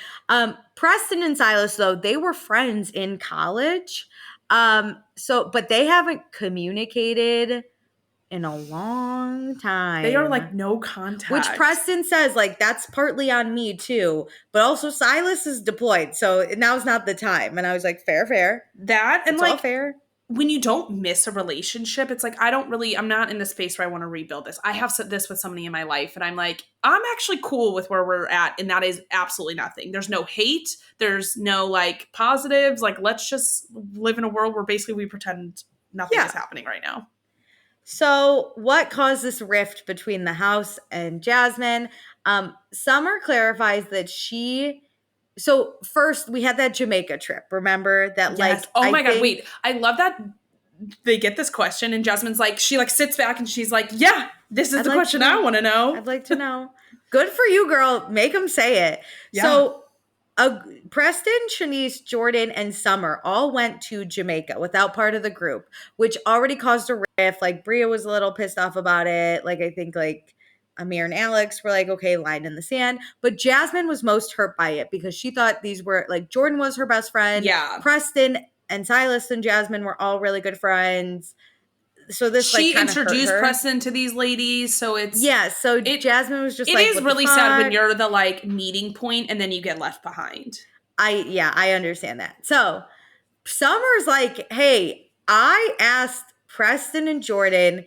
Preston and Silas, though, they were friends in college. But they haven't communicated in a long time. They are like no contact. Which Preston says, like, that's partly on me too. But also Silas is deployed, so now's not the time. And I was like, fair. That and it's like all fair. When you don't miss a relationship, it's like I'm not in the space where I want to rebuild this. I have this with somebody in my life, and I'm like, I'm actually cool with where we're at, and that is absolutely nothing. There's no hate. There's no like positives. Like, let's just live in a world where basically we pretend nothing is happening right now. So what caused this rift between the house and Jasmine? Summer clarifies that so first we had that Jamaica trip. Remember that? Yes. Like, oh my God, wait. I love that they get this question and Jasmine's like, she like sits back and she's like, yeah, this is the question I want to know. I'd like to know. Good for you, girl. Make them say it. Yeah. So Preston, Shanice, Jordan, and Summer all went to Jamaica without part of the group, which already caused a rift. Like, Bria was a little pissed off about it. Like, I think like Amir and Alex were like, okay, line in the sand. But Jasmine was most hurt by it because she thought these were like, Jordan was her best friend. Yeah. Preston and Silas and Jasmine were all really good friends. So this she introduced Preston to these ladies, so it's so Jasmine was just it like, is really sad when you're the like meeting point and then you get left behind. I understand that. So Summer's like, hey, I asked Preston and Jordan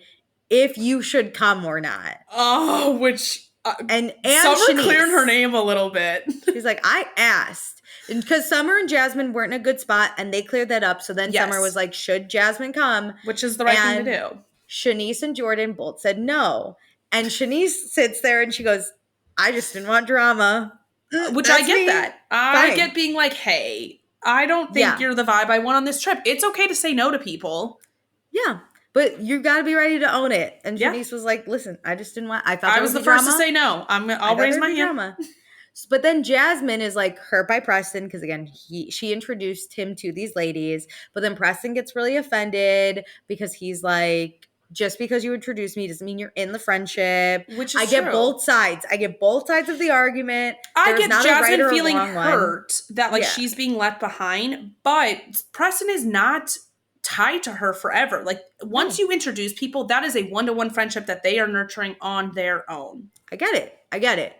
if you should come or not. Oh, which and Summer cleared her name a little bit. She's like, I asked. Because Summer and Jasmine weren't in a good spot, and they cleared that up. So then Summer was like, should Jasmine come? Which is the right thing to do. Shanice and Jordan both said no. And Shanice sits there and she goes, I just didn't want drama. Which I get that. I get being like, hey, I don't think you're the vibe I want on this trip. It's okay to say no to people. Yeah. But you got to be ready to own it. And Shanice was like, listen, I just didn't want, I thought I was the first to say no. I'll raise my hand. Drama. But then Jasmine is like hurt by Preston because, again, she introduced him to these ladies. But then Preston gets really offended because he's like, just because you introduced me doesn't mean you're in the friendship. Which is true. Get both sides. I get both sides of the argument. I get Jasmine feeling hurt that like she's being left behind. But Preston is not tied to her forever. Like, once you introduce people, that is a one-to-one friendship that they are nurturing on their own. I get it.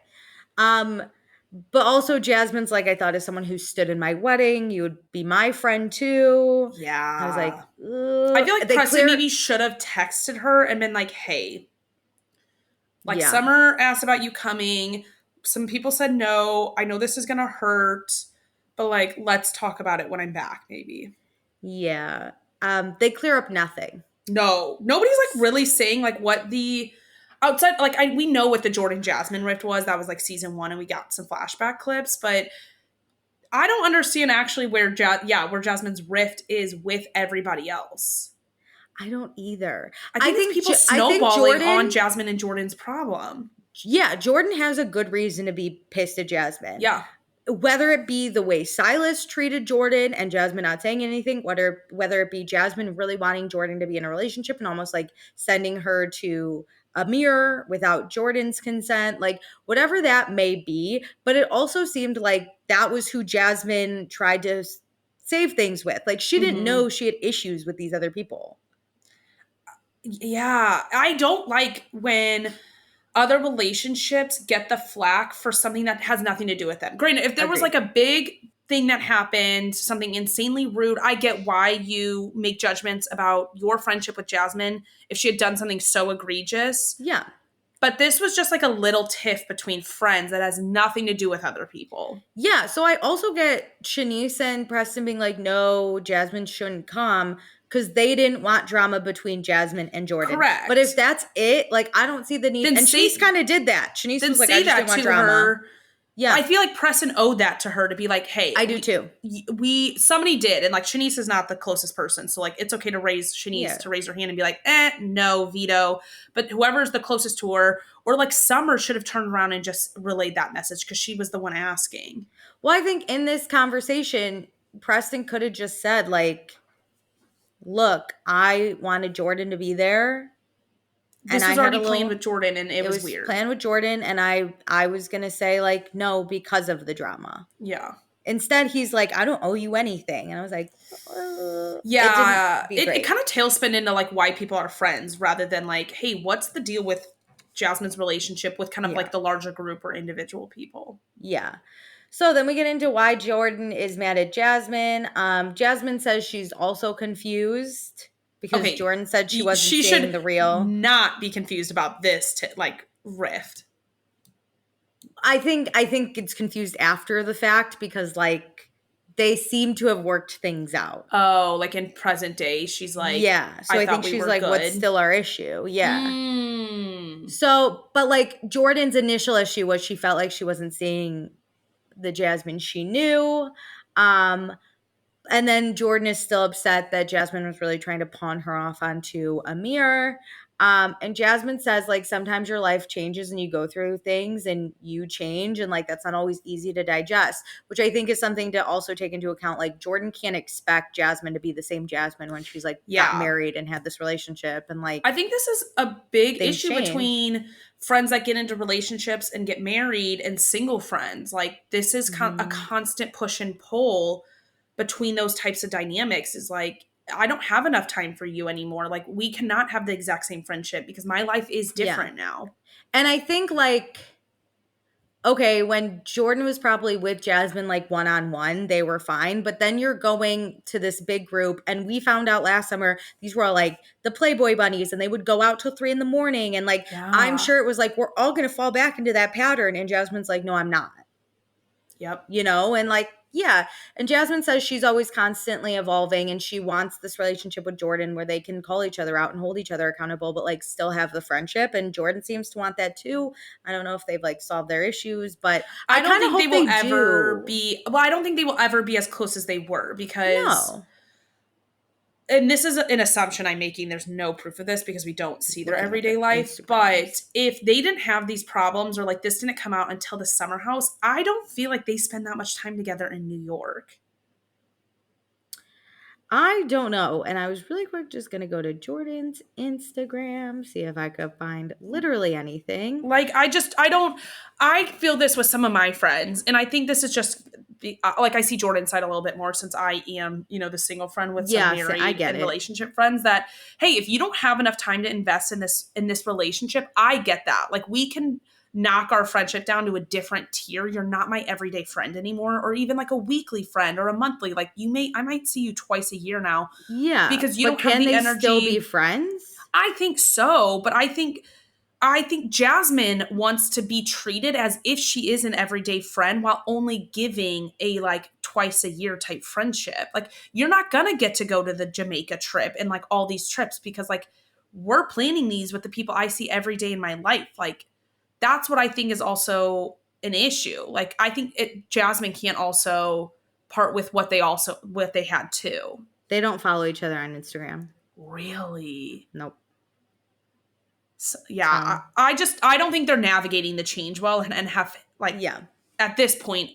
But also Jasmine's like, I thought as someone who stood in my wedding, you would be my friend too. Yeah. I was like, ugh. I feel like Preston maybe should have texted her and been like, hey, like Summer asked about you coming. Some people said no. I know this is going to hurt, but like, let's talk about it when I'm back, maybe. Yeah. They clear up nothing. No. Nobody's like really saying like what the... Outside, like, we know what the Jordan Jasmine rift was. That was, like, season 1, and we got some flashback clips. But I don't understand actually where Jasmine's rift is with everybody else. I don't either. I think people snowballing on Jasmine and Jordan's problem. Yeah, Jordan has a good reason to be pissed at Jasmine. Yeah. Whether it be the way Silas treated Jordan and Jasmine not saying anything, whether it be Jasmine really wanting Jordan to be in a relationship and almost like sending her to Amir without Jordan's consent, like whatever that may be. But it also seemed like that was who Jasmine tried to save things with. Like she didn't know she had issues with these other people. Yeah, I don't like when other relationships get the flack for something that has nothing to do with them. Granted, if there was like a big thing that happened, something insanely rude, I get why you make judgments about your friendship with Jasmine if she had done something so egregious. Yeah. But this was just like a little tiff between friends that has nothing to do with other people. Yeah, so I also get Shanice and Preston being like, no, Jasmine shouldn't come, because they didn't want drama between Jasmine and Jordan. Correct. But if that's it, like, I don't see the need. And Shanice kind of did that. Shanice was like, I just didn't want drama. Her. Yeah. I feel like Preston owed that to her to be like, hey. I do too. Somebody did. And like, Shanice is not the closest person. So like, it's okay to raise Shanice to raise her hand and be like, no, veto. But whoever's the closest to her, or like Summer should have turned around and just relayed that message because she was the one asking. Well, I think in this conversation, Preston could have just said like, look, I wanted Jordan to be there. This was already planned with Jordan, and it was weird. Planned with Jordan, and I was going to say, like, no, because of the drama. Yeah. Instead, he's like, I don't owe you anything. And I was like, yeah. It kind of tailspin into, like, why people are friends, rather than, like, hey, what's the deal with Jasmine's relationship with kind of, like, the larger group or individual people? Yeah. So then we get into why Jordan is mad at Jasmine. Jasmine says she's also confused because Jordan said she wasn't seeing the real. Not be confused about this rift. I think it's confused after the fact because like they seem to have worked things out. Oh, like in present day, she's like, yeah. So I think she's like, good. What's still our issue? Yeah. So, but like Jordan's initial issue was she felt like she wasn't seeing the Jasmine she knew. And then Jordan is still upset that Jasmine was really trying to pawn her off onto Amir. And Jasmine says, like, sometimes your life changes and you go through things and you change. And, like, that's not always easy to digest, which I think is something to also take into account. Like, Jordan can't expect Jasmine to be the same Jasmine when she's, like, got married and had this relationship. And, like, I think this is a big issue between friends that get into relationships and get married and single friends. Like, this is a constant push and pull between those types of dynamics. Is like, I don't have enough time for you anymore. Like, we cannot have the exact same friendship because my life is different now. And I think, like, okay, when Jordan was probably with Jasmine, like, one-on-one, they were fine. But then you're going to this big group. And we found out last summer, these were all, like, the Playboy bunnies. And they would go out till 3 a.m. And, like, I'm sure it was, like, we're all going to fall back into that pattern. And Jasmine's like, no, I'm not. Yep. You know? And, like, yeah. And Jasmine says she's always constantly evolving and she wants this relationship with Jordan where they can call each other out and hold each other accountable, but like still have the friendship. And Jordan seems to want that too. I don't know if they've like solved their issues, but I don't think they will ever be. Well, I don't think they will ever be as close as they were because. No. And this is an assumption I'm making. There's no proof of this because we don't see their everyday life. But if they didn't have these problems or like this didn't come out until the summer house, I don't feel like they spend that much time together in New York. I don't know. And I was really quick just going to go to Jordan's Instagram, see if I could find literally anything. Like, I feel this with some of my friends. And I think this is just, like, I see Jordan's side a little bit more since I am, you know, the single friend with some married and relationship friends that, hey, if you don't have enough time to invest in this relationship, I get that. Like, we can knock our friendship down to a different tier. You're not my everyday friend anymore, or even like a weekly friend or a monthly. Like, I might see you twice a year now. Yeah. Because you don't have the energy. Can they still be friends? I think so, but I think Jasmine wants to be treated as if she is an everyday friend while only giving a like twice a year type friendship. Like, you're not going to get to go to the Jamaica trip and like all these trips because like we're planning these with the people I see every day in my life. Like, that's what I think is also an issue. Like, I think Jasmine can't also part with what they had too. They don't follow each other on Instagram. Really? Nope. So, yeah. So. I don't think they're navigating the change well and have like, at this point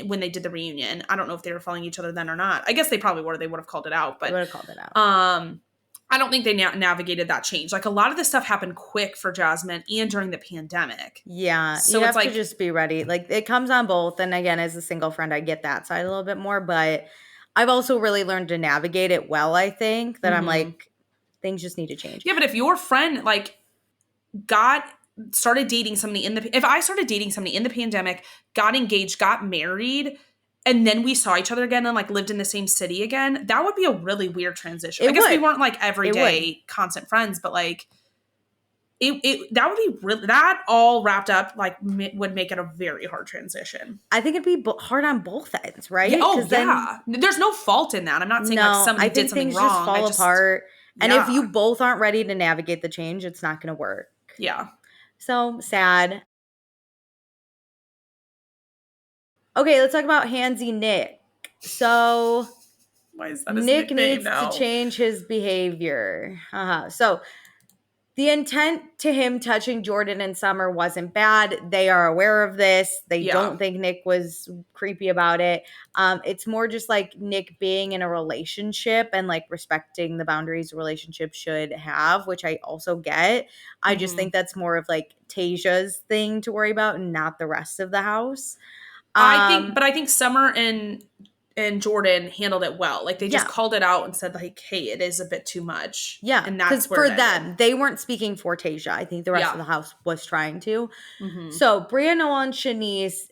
when they did the reunion, I don't know if they were following each other then or not. I guess they probably were. They would have called it out, but they would have called it out. I don't think they navigated that change. Like a lot of this stuff happened quick for Jasmine and during the pandemic. Yeah. So you have to just be ready. Like it comes on both. And again, as a single friend, I get that side a little bit more, but I've also really learned to navigate it well. I think that I'm like, things just need to change. Yeah. But if your friend like started dating somebody if I started dating somebody in the pandemic, got engaged, got married, and then we saw each other again and like lived in the same city again, that would be a really weird transition. I guess we weren't like everyday constant friends, but like that would be really, that all wrapped up like would make it a very hard transition. I think it'd be hard on both ends, right? Yeah, there's no fault in that. I'm not saying like somebody did something wrong. Just fall apart. And if you both aren't ready to navigate the change, it's not going to work. Yeah. So sad. Okay, let's talk about Handsy Nick. So why is that Nick needs to change his behavior. So the intent to him touching Jordan and Summer wasn't bad. They are aware of this. They don't think Nick was creepy about it. It's more just like Nick being in a relationship and like respecting the boundaries a relationship should have, which I also get. I just think that's more of like Tayshia's thing to worry about and not the rest of the house. I think Summer and Jordan handled it well. Like they just called it out and said like, hey, it is a bit too much. Yeah. And that's where for them, they weren't speaking for Tayshia. I think the rest of the house was trying to. So Bria, Noelle, and Shanice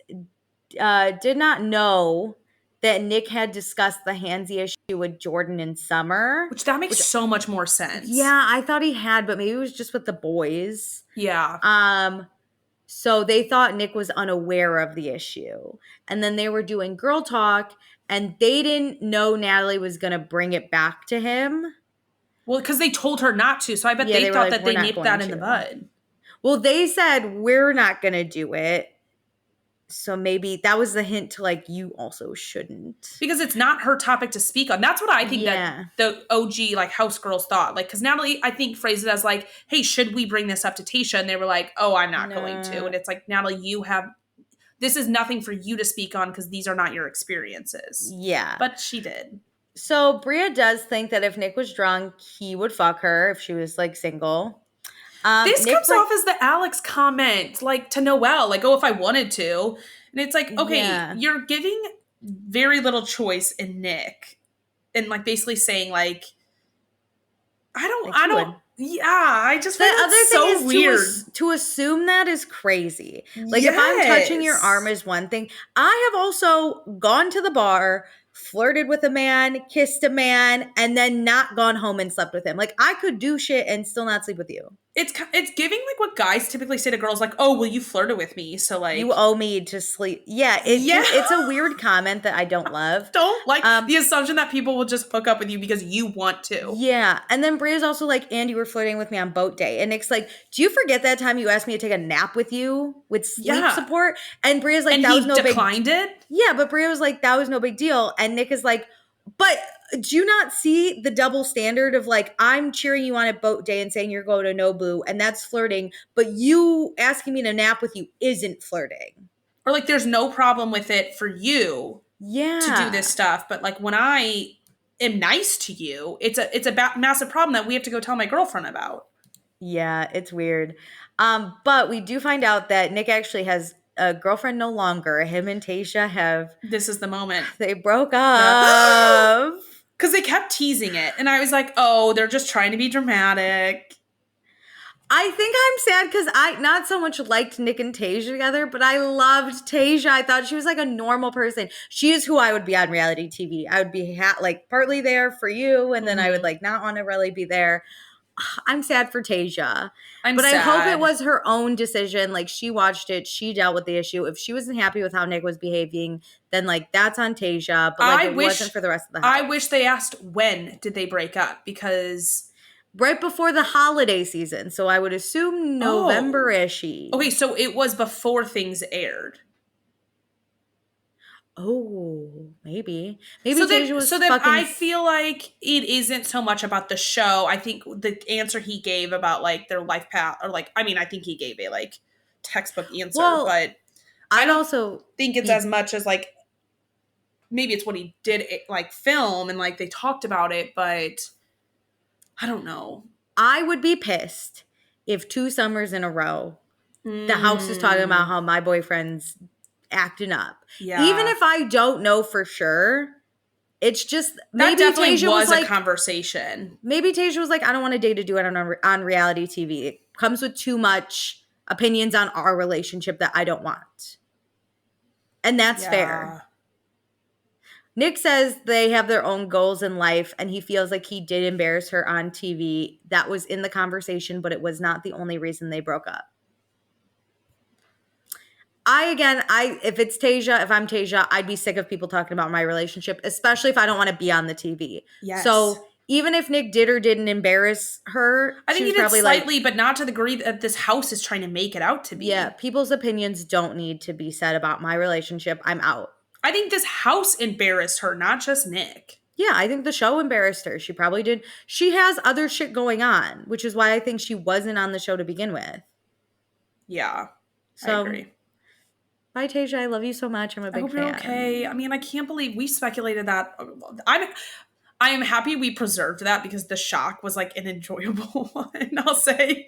did not know that Nick had discussed the Handsy issue with Jordan and Summer. Which makes so much more sense. Yeah, I thought he had, but maybe it was just with the boys. Yeah. So they thought Nick was unaware of the issue. And then they were doing girl talk, and they didn't know Natalie was going to bring it back to him. Well, because they told her not to. So I bet they thought that they nipped that in the bud. Well, they said, we're not going to do it. So maybe that was the hint to like, you also shouldn't. Because it's not her topic to speak on. That's what I think that the OG like house girls thought. Like, because Natalie, I think, phrased it as like, hey, should we bring this up to Tayshia? And they were like, oh, I'm not going to. And it's like, Natalie, this is nothing for you to speak on because these are not your experiences. Yeah. But she did. So Bria does think that if Nick was drunk, he would fuck her if she was like single. This comes off as the Alex comment, like to Noelle, like, oh, if I wanted to. And it's like, okay, you're giving very little choice in Nick. And like basically saying like, I just find that so weird. To assume that is crazy. Like if I'm touching your arm is one thing. I have also gone to the bar, flirted with a man, kissed a man, and then not gone home and slept with him. Like I could do shit and still not sleep with you. It's giving like what guys typically say to girls, like, oh, well, you flirted with me, so like you owe me to sleep. Yeah, it's a weird comment that I don't love. Don't like the assumption that people will just hook up with you because you want to. Yeah, and then Bria's also like, and you were flirting with me on boat day, and Nick's like, do you forget that time you asked me to take a nap with you with sleep support? And Bria's like, that was no big. And he declined it. Yeah, but Bria was like, that was no big deal, and Nick is like, but do you not see the double standard of like, I'm cheering you on at boat day and saying you're going to Nobu and that's flirting, but you asking me to nap with you isn't flirting. Or like there's no problem with it for you to do this stuff. But like when I am nice to you, it's a massive problem that we have to go tell my girlfriend about. Yeah, it's weird. But we do find out that Nick actually has a girlfriend no longer. Him and Tayshia have. This is the moment. They broke up. Because they kept teasing it. And I was like, oh, they're just trying to be dramatic. I think I'm sad because I not so much liked Nick and Tayshia together, but I loved Tayshia. I thought she was like a normal person. She is who I would be on reality TV. I would be like partly there for you, and then I would like not want to really be there. I'm sad for Tayshia. But sad. I hope it was her own decision. Like she watched it. She dealt with the issue. If she wasn't happy with how Nick was behaving, then like that's on Tayshia. But like wasn't for the rest of the house. I wish they asked when did they break up because right before the holiday season. So I would assume November-ish. Okay, so it was before things aired. Oh, maybe So Tasia was then fucking. I feel like it isn't so much about the show. I think the answer he gave about like their life path, or like, I mean, I think he gave a like textbook answer, Well, but I I'd don't also think it's be. as much as like, maybe it's what he did like film and like they talked about it, but I don't know. I would be pissed if 2 summers in a row the house is talking about how my boyfriend's acting up. Yeah. Even if I don't know for sure, it's just maybe that definitely Tasia was like, a conversation. Maybe Tasia was like, I don't want a date to do it on reality TV. It comes with too much opinions on our relationship that I don't want. And that's fair. Nick says they have their own goals in life, and he feels like he did embarrass her on TV. That was in the conversation, but it was not the only reason they broke up. If it's Tasia, if I'm Tasia, I'd be sick of people talking about my relationship, especially if I don't want to be on the TV. Yes. So even if Nick did or didn't embarrass her, I think he did slightly, but not to the degree that this house is trying to make it out to be. Yeah, people's opinions don't need to be said about my relationship. I'm out. I think this house embarrassed her, not just Nick. Yeah, I think the show embarrassed her. She probably did. She has other shit going on, which is why I think she wasn't on the show to begin with. Yeah, so, I agree. Bye, Tasia. I love you so much. I'm a big fan. You're okay. I mean, I can't believe we speculated that. I am happy we preserved that because the shock was like an enjoyable one. I'll say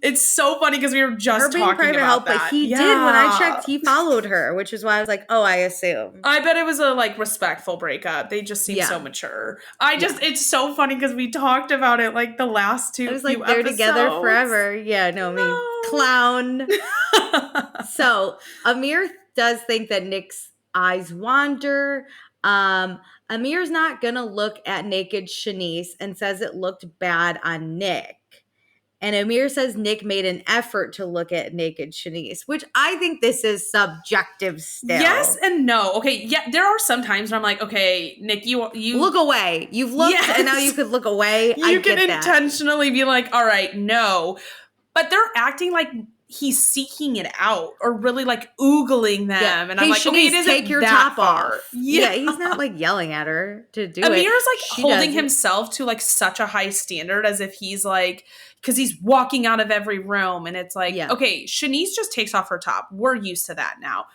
it's so funny because we were just talking about help, that. But he did when I checked. He followed her, which is why I was like, oh, I assume. I bet it was a like respectful breakup. They just seem so mature. It's so funny because we talked about it like the last two. It was like they're episodes. Together forever. Yeah, no, me clown. So Amir does think that Nick's eyes wander. Amir's not gonna look at naked Shanice and says it looked bad on Nick. And Amir says Nick made an effort to look at naked Shanice, which I think this is subjective still. Yes and no. Okay, yeah, there are some times where I'm like, okay, Nick, you look away. You've looked and now you could look away. You can intentionally be like, all right, no. But they're acting like he's seeking it out or really like oogling them. Yeah. And I'm like, okay, it isn't take your top off. Yeah, he's not like yelling at her to do Amir's it. Amir's like holding himself to like such a high standard as if he's like, because he's walking out of every room and it's like, okay, Shanice just takes off her top. We're used to that now.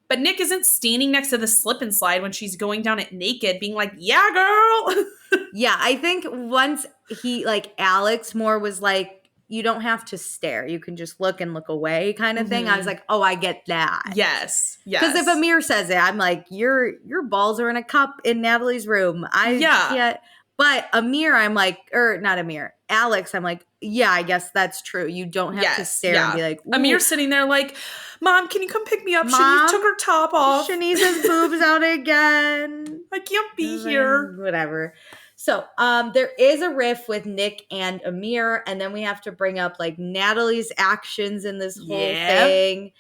But Nick isn't standing next to the slip and slide when she's going down it naked being like, yeah, girl. Yeah, I think once he like Alex more was like, you don't have to stare. You can just look and look away kind of thing. I was like, oh, I get that. Yes. Because if Amir says it, I'm like, your balls are in a cup in Natalie's room. Yeah. But Amir, I'm like, or not Amir, Alex, I'm like, yeah, I guess that's true. You don't have to stare and be like, ooh. Amir's sitting there like, Mom, can you come pick me up? Shanice took her top off. Shanice's boobs out again. I can't be here. Whatever. So there is a riff with Nick and Amir, and then we have to bring up like Natalie's actions in this whole thing.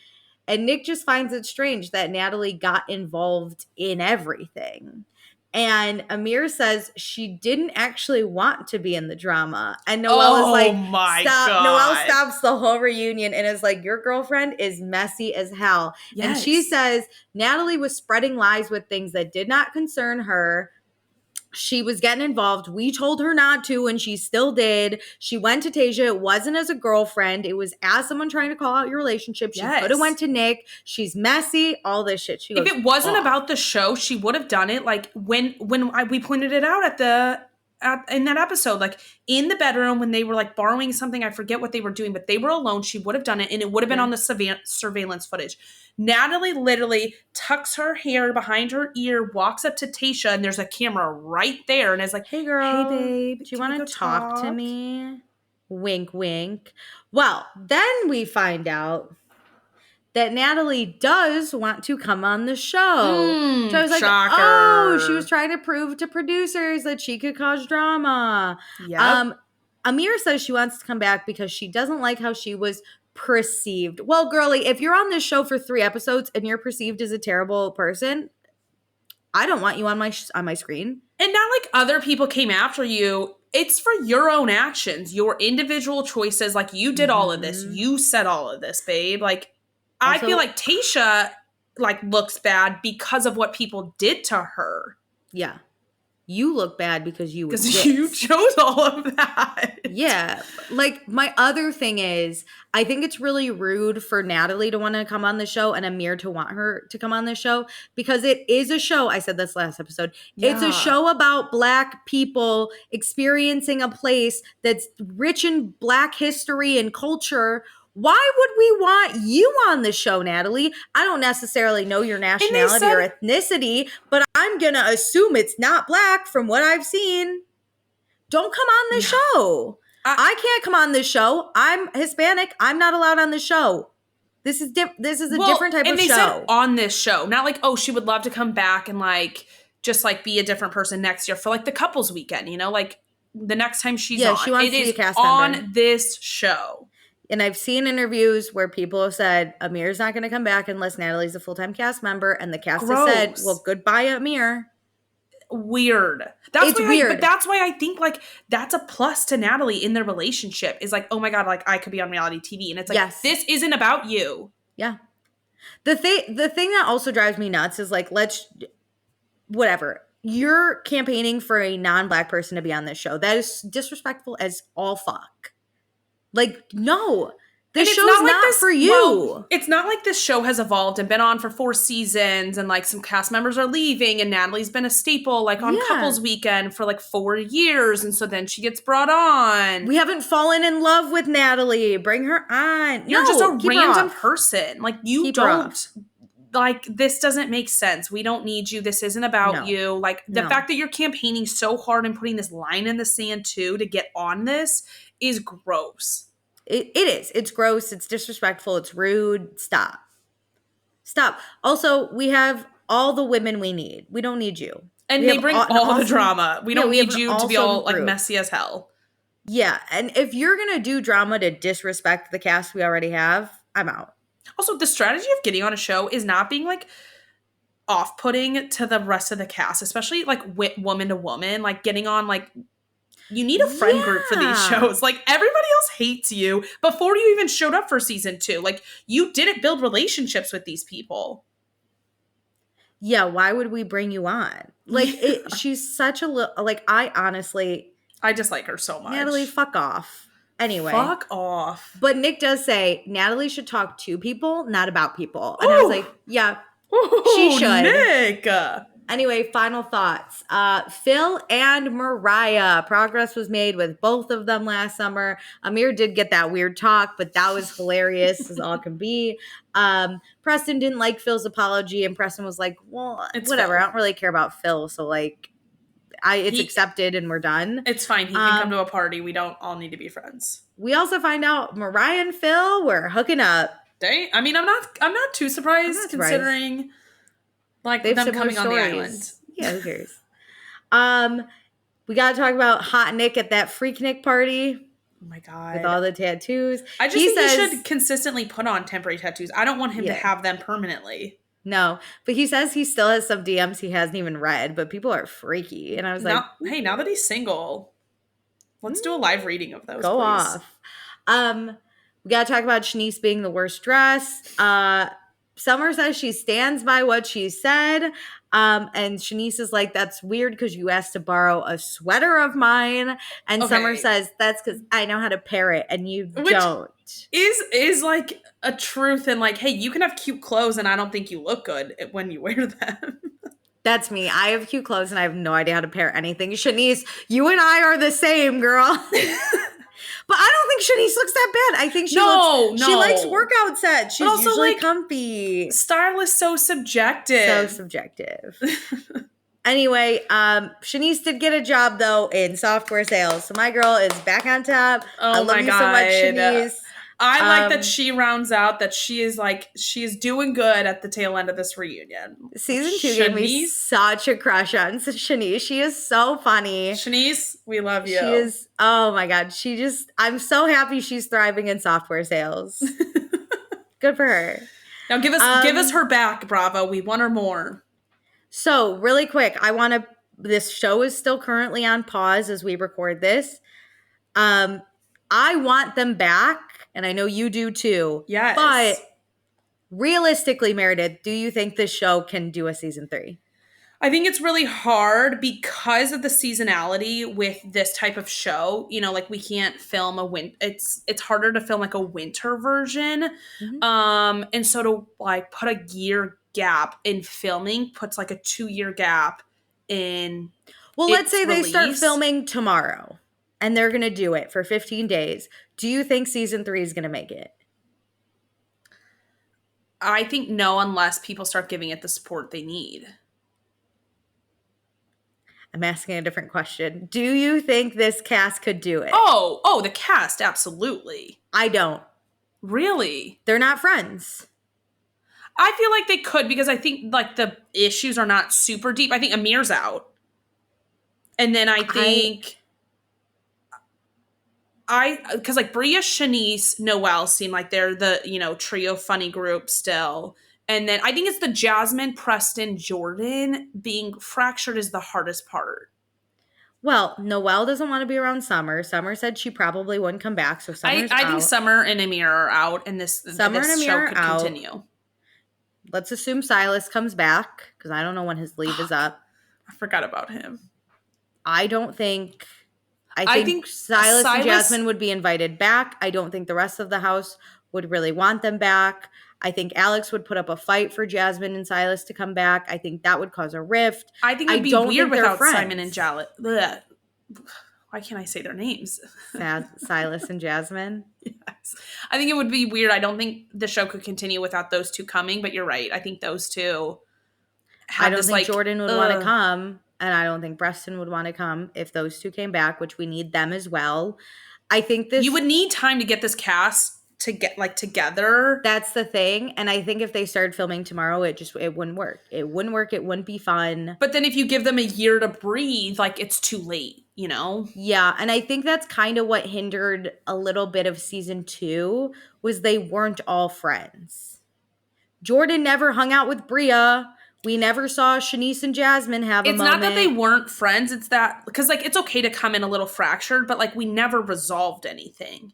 And Nick just finds it strange that Natalie got involved in everything. And Amir says she didn't actually want to be in the drama. And Noelle is like, stop. Noelle stops the whole reunion and is like, your girlfriend is messy as hell. Yes. And she says Natalie was spreading lies with things that did not concern her. She was getting involved. We told her not to, and she still did. She went to Tasia. It wasn't as a girlfriend. It was as someone trying to call out your relationship. She could have went to Nick. She's messy. All this shit. She goes, if it wasn't about the show, she would have done it like when we pointed it out in that episode, like in the bedroom when they were like borrowing something. I forget what they were doing, but they were alone. She would have done it, and it would have been on the surveillance footage. Natalie literally tucks her hair behind her ear, walks up to Tasha, and there's a camera right there, and is like, hey girl, hey babe, do you want to talk to me? Wink, wink. Well, then we find out that Natalie does want to come on the show. So I was like, shocker. Oh, she was trying to prove to producers that she could cause drama. Yep. Amir says she wants to come back because she doesn't like how she was perceived. Well, girly, if you're on this show for 3 episodes and you're perceived as a terrible person, I don't want you on my screen. And not like other people came after you. It's for your own actions, your individual choices. Like you did all of this. You said all of this, babe. Like, also, I feel like Tasha like looks bad because of what people did to her. Yeah. You look bad because you exist. Because you chose all of that. Yeah. Like, my other thing is, I think it's really rude for Natalie to want to come on the show and Amir to want her to come on the show, because it is a show. I said this last episode. Yeah. It's a show about Black people experiencing a place that's rich in Black history and culture. Why would we want you on the show, Natalie? I don't necessarily know your nationality or ethnicity, but I'm going to assume it's not Black from what I've seen. Don't come on the show. I can't come on this show. I'm Hispanic. I'm not allowed on the show. This is a different type of show. And they said on this show, not like, oh, she would love to come back and like just like be a different person next year for like the couples weekend, you know, like the next time she's on. She wants to be a cast member on this show. And I've seen interviews where people have said, Amir's not going to come back unless Natalie's a full-time cast member. And the cast has said, well, goodbye, Amir. Weird. It's weird. But that's why I think, like, that's a plus to Natalie in their relationship. Is like, oh my God, like, I could be on reality TV. And it's like, this isn't about you. Yeah. The thing that also drives me nuts is, like, whatever. You're campaigning for a non-Black person to be on this show. That is disrespectful as all fuck. Like, no, this show's not for you. Well, it's not like this show has evolved and been on for 4 seasons and like some cast members are leaving and Natalie's been a staple like on Couples Weekend for like 4 years. And so then she gets brought on. We haven't fallen in love with Natalie. Bring her on. You're just a random person. Like you don't. Like, this doesn't make sense. We don't need you. This isn't about you. Like, the fact that you're campaigning so hard and putting this line in the sand, too, to get on this is gross. It is. It's gross. It's disrespectful. It's rude. Stop. Also, we have all the women we need. We don't need you. And they bring all the drama. We don't need you to be all, like, messy as hell. Yeah. And if you're going to do drama to disrespect the cast we already have, I'm out. Also, the strategy of getting on a show is not being, like, off-putting to the rest of the cast, especially, like, woman to woman. Like, getting on, like, you need a friend group for these shows. Like, everybody else hates you before you even showed up for season 2. Like, you didn't build relationships with these people. Yeah, why would we bring you on? Like, she's such a little, like, I dislike her so much. Natalie, fuck off. Anyway. Fuck off. But Nick does say Natalie should talk to people, not about people. And I was like, yeah, she should. Nick. Anyway, final thoughts. Phil and Mariah. Progress was made with both of them last summer. Amir did get that weird talk, but that was hilarious as all can be. Preston didn't like Phil's apology, and Preston was like, well, it's whatever. Phil. I don't really care about Phil, so like, it's accepted and we're done. It's fine. He can come to a party. We don't all need to be friends. We also find out Mariah and Phil were hooking up. I mean, I'm not too surprised considering like them coming on the island. Yeah, who cares? We got to talk about Hot Nick at that Freak Nick party. Oh my God. With all the tattoos. I just think he should consistently put on temporary tattoos. I don't want him to have them permanently. No, but he says he still has some DMs he hasn't even read, but people are freaky. And I was like, hey, now that he's single, let's do a live reading of those. Go off. We got to talk about Shanice being the worst dressed. Summer says she stands by what she said. And Shanice is like, that's weird because you asked to borrow a sweater of mine. And Summer says, that's because I know how to pair it and you don't. Is like a truth and like, hey, you can have cute clothes and I don't think you look good when you wear them. That's me. I have cute clothes and I have no idea how to pair anything. Shanice, you and I are the same, girl. But I don't think Shanice looks that bad. I think she likes workout sets. She's also usually like, comfy. Style is so subjective. Anyway, Shanice did get a job, though, in software sales. So my girl is back on top. I love you so much, Shanice. I like that she rounds out that she is doing good at the tail end of this reunion. Season 2 gave me such a crush on Shanice. She is so funny. Shanice, we love you. She is, oh my God. I'm so happy she's thriving in software sales. Good for her. Now give us her back, Bravo. We want her more. So really quick, this show is still currently on pause as we record this. I want them back. And I know you do too. Yes. But Realistically, Meredith, do you think this show can do a season 3? I think it's really hard because of the seasonality with this type of show. You know, like we can't film a it's harder to film like a winter version. Mm-hmm. And so to like put a year gap in filming puts like a 2-year gap in Well, let's say release. they start filming tomorrow and they're going to do it for 15 days. Do you think season 3 is going to make it? I think no, unless people start giving it the support they need. I'm asking a different question. Do you think this cast could do it? Oh, the cast, absolutely. I don't. Really? They're not friends. I feel like they could because I think like the issues are not super deep. I think Amir's out. And then I think because like Bria, Shanice, Noelle seem like they're the, you know, trio funny group still. And then I think it's the Jasmine, Preston, Jordan being fractured is the hardest part. Well, Noelle doesn't want to be around Summer. Summer said she probably wouldn't come back, so Summer's out. I think Summer and Amir are out, and this show could continue. Let's assume Silas comes back, because I don't know when his leave is up. I forgot about him. I think Silas and Jasmine would be invited back. I don't think the rest of the house would really want them back. I think Alex would put up a fight for Jasmine and Silas to come back. I think that would cause a rift. I think it'd be weird without Simon and Jalet. Why can't I say their names? Silas and Jasmine? Yes. I think it would be weird. I don't think the show could continue without those two coming, but you're right. I think those two I don't think Jordan would want to come, and I don't think Preston would want to come if those two came back, which we need them as well. I think you would need time to get this cast to get like together. That's the thing. And I think if they started filming tomorrow, it wouldn't work. It wouldn't work. It wouldn't be fun. But then if you give them a year to breathe, like it's too late, you know? Yeah. And I think that's kind of what hindered a little bit of season 2 was they weren't all friends. Jordan never hung out with Bria. We never saw Shanice and Jasmine have a moment. It's not that they weren't friends. It's that, because like it's okay to come in a little fractured, but like we never resolved anything.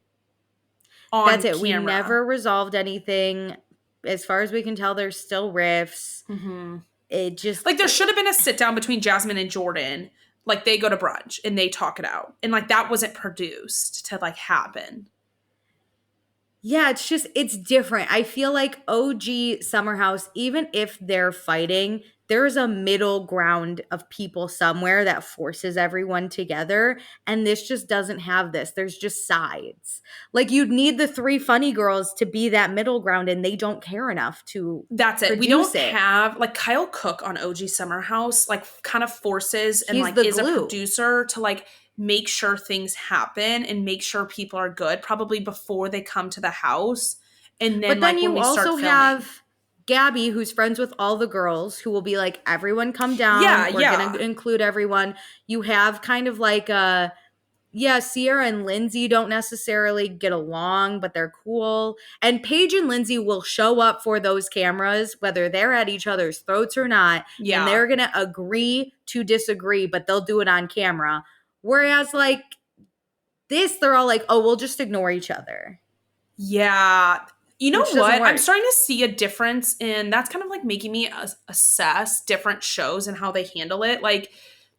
That's it. Camera. We never resolved anything. As far as we can tell, there's still riffs. Mm-hmm. It just... like, there should have been a sit-down between Jasmine and Jordan. Like, they go to brunch and they talk it out. And, like, that wasn't produced to, like, happen. Yeah, it's different. I feel like OG Summer House, even if they're fighting, there's a middle ground of people somewhere that forces everyone together. And this just doesn't have this. There's just sides. Like, you'd need the 3 funny girls to be that middle ground, and they don't care enough to That's it. We don't have, like, Kyle Cook on OG Summer House, like, kind of forces and, like, is a producer to, like, make sure things happen and make sure people are good probably before they come to the house. And then, like, when we start filming. But then you also have Gabby, who's friends with all the girls, who will be like, everyone come down. We're going to include everyone. You have kind of like Sierra and Lindsay don't necessarily get along, but they're cool. And Paige and Lindsay will show up for those cameras, whether they're at each other's throats or not. Yeah. And they're going to agree to disagree, but they'll do it on camera. Whereas, like, this, they're all like, oh, we'll just ignore each other. Yeah. You know what? I'm starting to see a difference in, that's kind of like making me assess different shows and how they handle it. Like,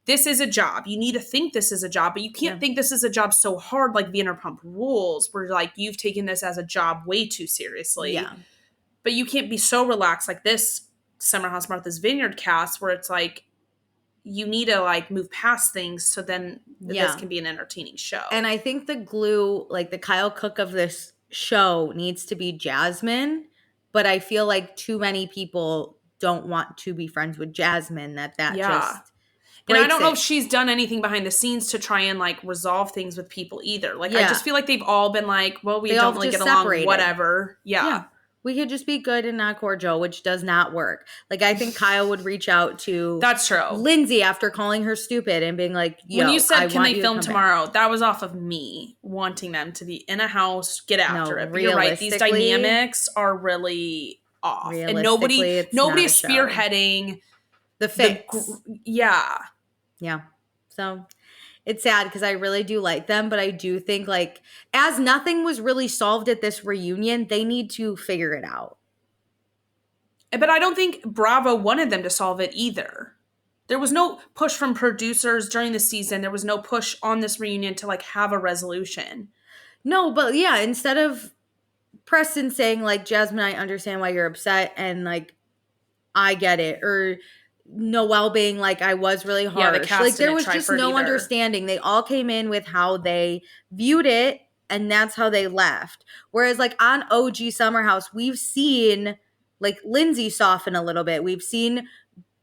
this is a job. You need to think this is a job, but you can't think this is a job so hard like Vanderpump Rules, where, like, you've taken this as a job way too seriously. Yeah. But you can't be so relaxed like this Summer House Martha's Vineyard cast, where it's like, you need to, like, move past things so then this can be an entertaining show. And I think the glue, like, the Kyle Cook of this show needs to be Jasmine, but I feel like too many people don't want to be friends with Jasmine just and I don't know if she's done anything behind the scenes to try and, like, resolve things with people either. Like, I just feel like they've all been like, well, we don't really get along, whatever. Yeah. We could just be good and not cordial, which does not work. Like, I think Kyle would reach out to that's true. Lindsay after calling her stupid and being like, yo, when you said, can they film tomorrow? That was off of me wanting them to be in a house, get after it. But you're right. These dynamics are really off. And nobody's spearheading the fix. Yeah. So it's sad because I really do like them, but I do think, like, as nothing was really solved at this reunion, they need to figure it out. But I don't think Bravo wanted them to solve it either. There was no push from producers during the season. There was no push on this reunion to like have a resolution. No, but yeah, instead of Preston saying like, Jasmine, I understand why you're upset and like, I get it. Or Noelle being like, I was really harsh. Yeah, the cast like there didn't was try just for it no either. understanding. They all came in with how they viewed it and that's how they left. Whereas like on OG Summer House, we've seen like Lindsay soften a little bit. We've seen,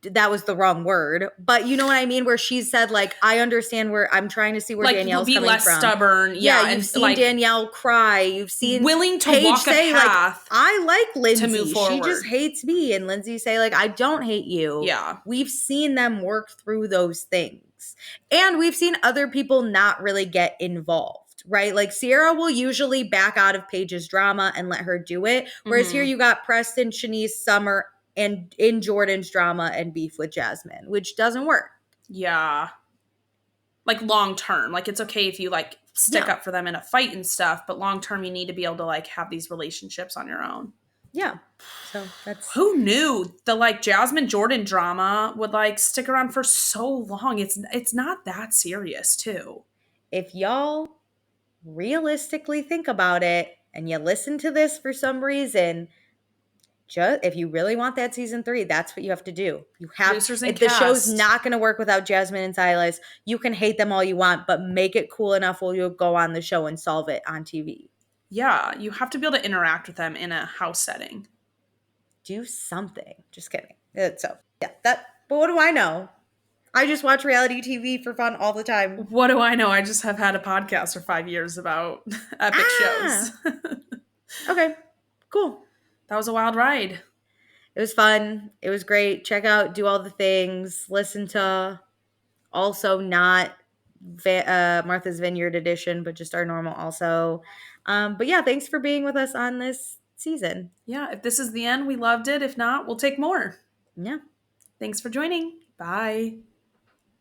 that was the wrong word, but you know what I mean? Where she said like, I understand where I'm trying to see where like, Danielle's be coming less from. stubborn. Yeah, you've seen like, Danielle cry. You've seen willing to Paige walk a say path. Like, I like Lindsay. To move forward. She just hates me. And Lindsay say like, I don't hate you. Yeah. We've seen them work through those things. And we've seen other people not really get involved, right? Like Sierra will usually back out of Paige's drama and let her do it. Whereas here you got Preston, Shanice, Summer, and in Jordan's drama and beef with Jasmine, which doesn't work. Yeah. Like long term. Like it's okay if you like stick up for them in a fight and stuff, but long term you need to be able to like have these relationships on your own. Yeah. So that's... Who knew the like Jasmine Jordan drama would like stick around for so long? It's not that serious too. If y'all realistically think about it and you listen to this for some reason, just if you really want that season 3, that's what you have to do. You have Producers and if the cast. show's not going to work without Jasmine and Silas, you can hate them all you want, but make it cool enough where you'll go on the show and solve it on TV. Yeah, you have to be able to interact with them in a house setting. Do something. Just kidding. So yeah, but what do I know? I just watch reality TV for fun all the time. What do I know? I just have had a podcast for 5 years about epic shows. Okay, cool. That was a wild ride. It was fun. It was great. Check out Do All the Things. Listen to also not Martha's Vineyard edition, but just our normal also. But yeah, thanks for being with us on this season. Yeah, if this is the end, we loved it. If not, we'll take more. Yeah. Thanks for joining. Bye.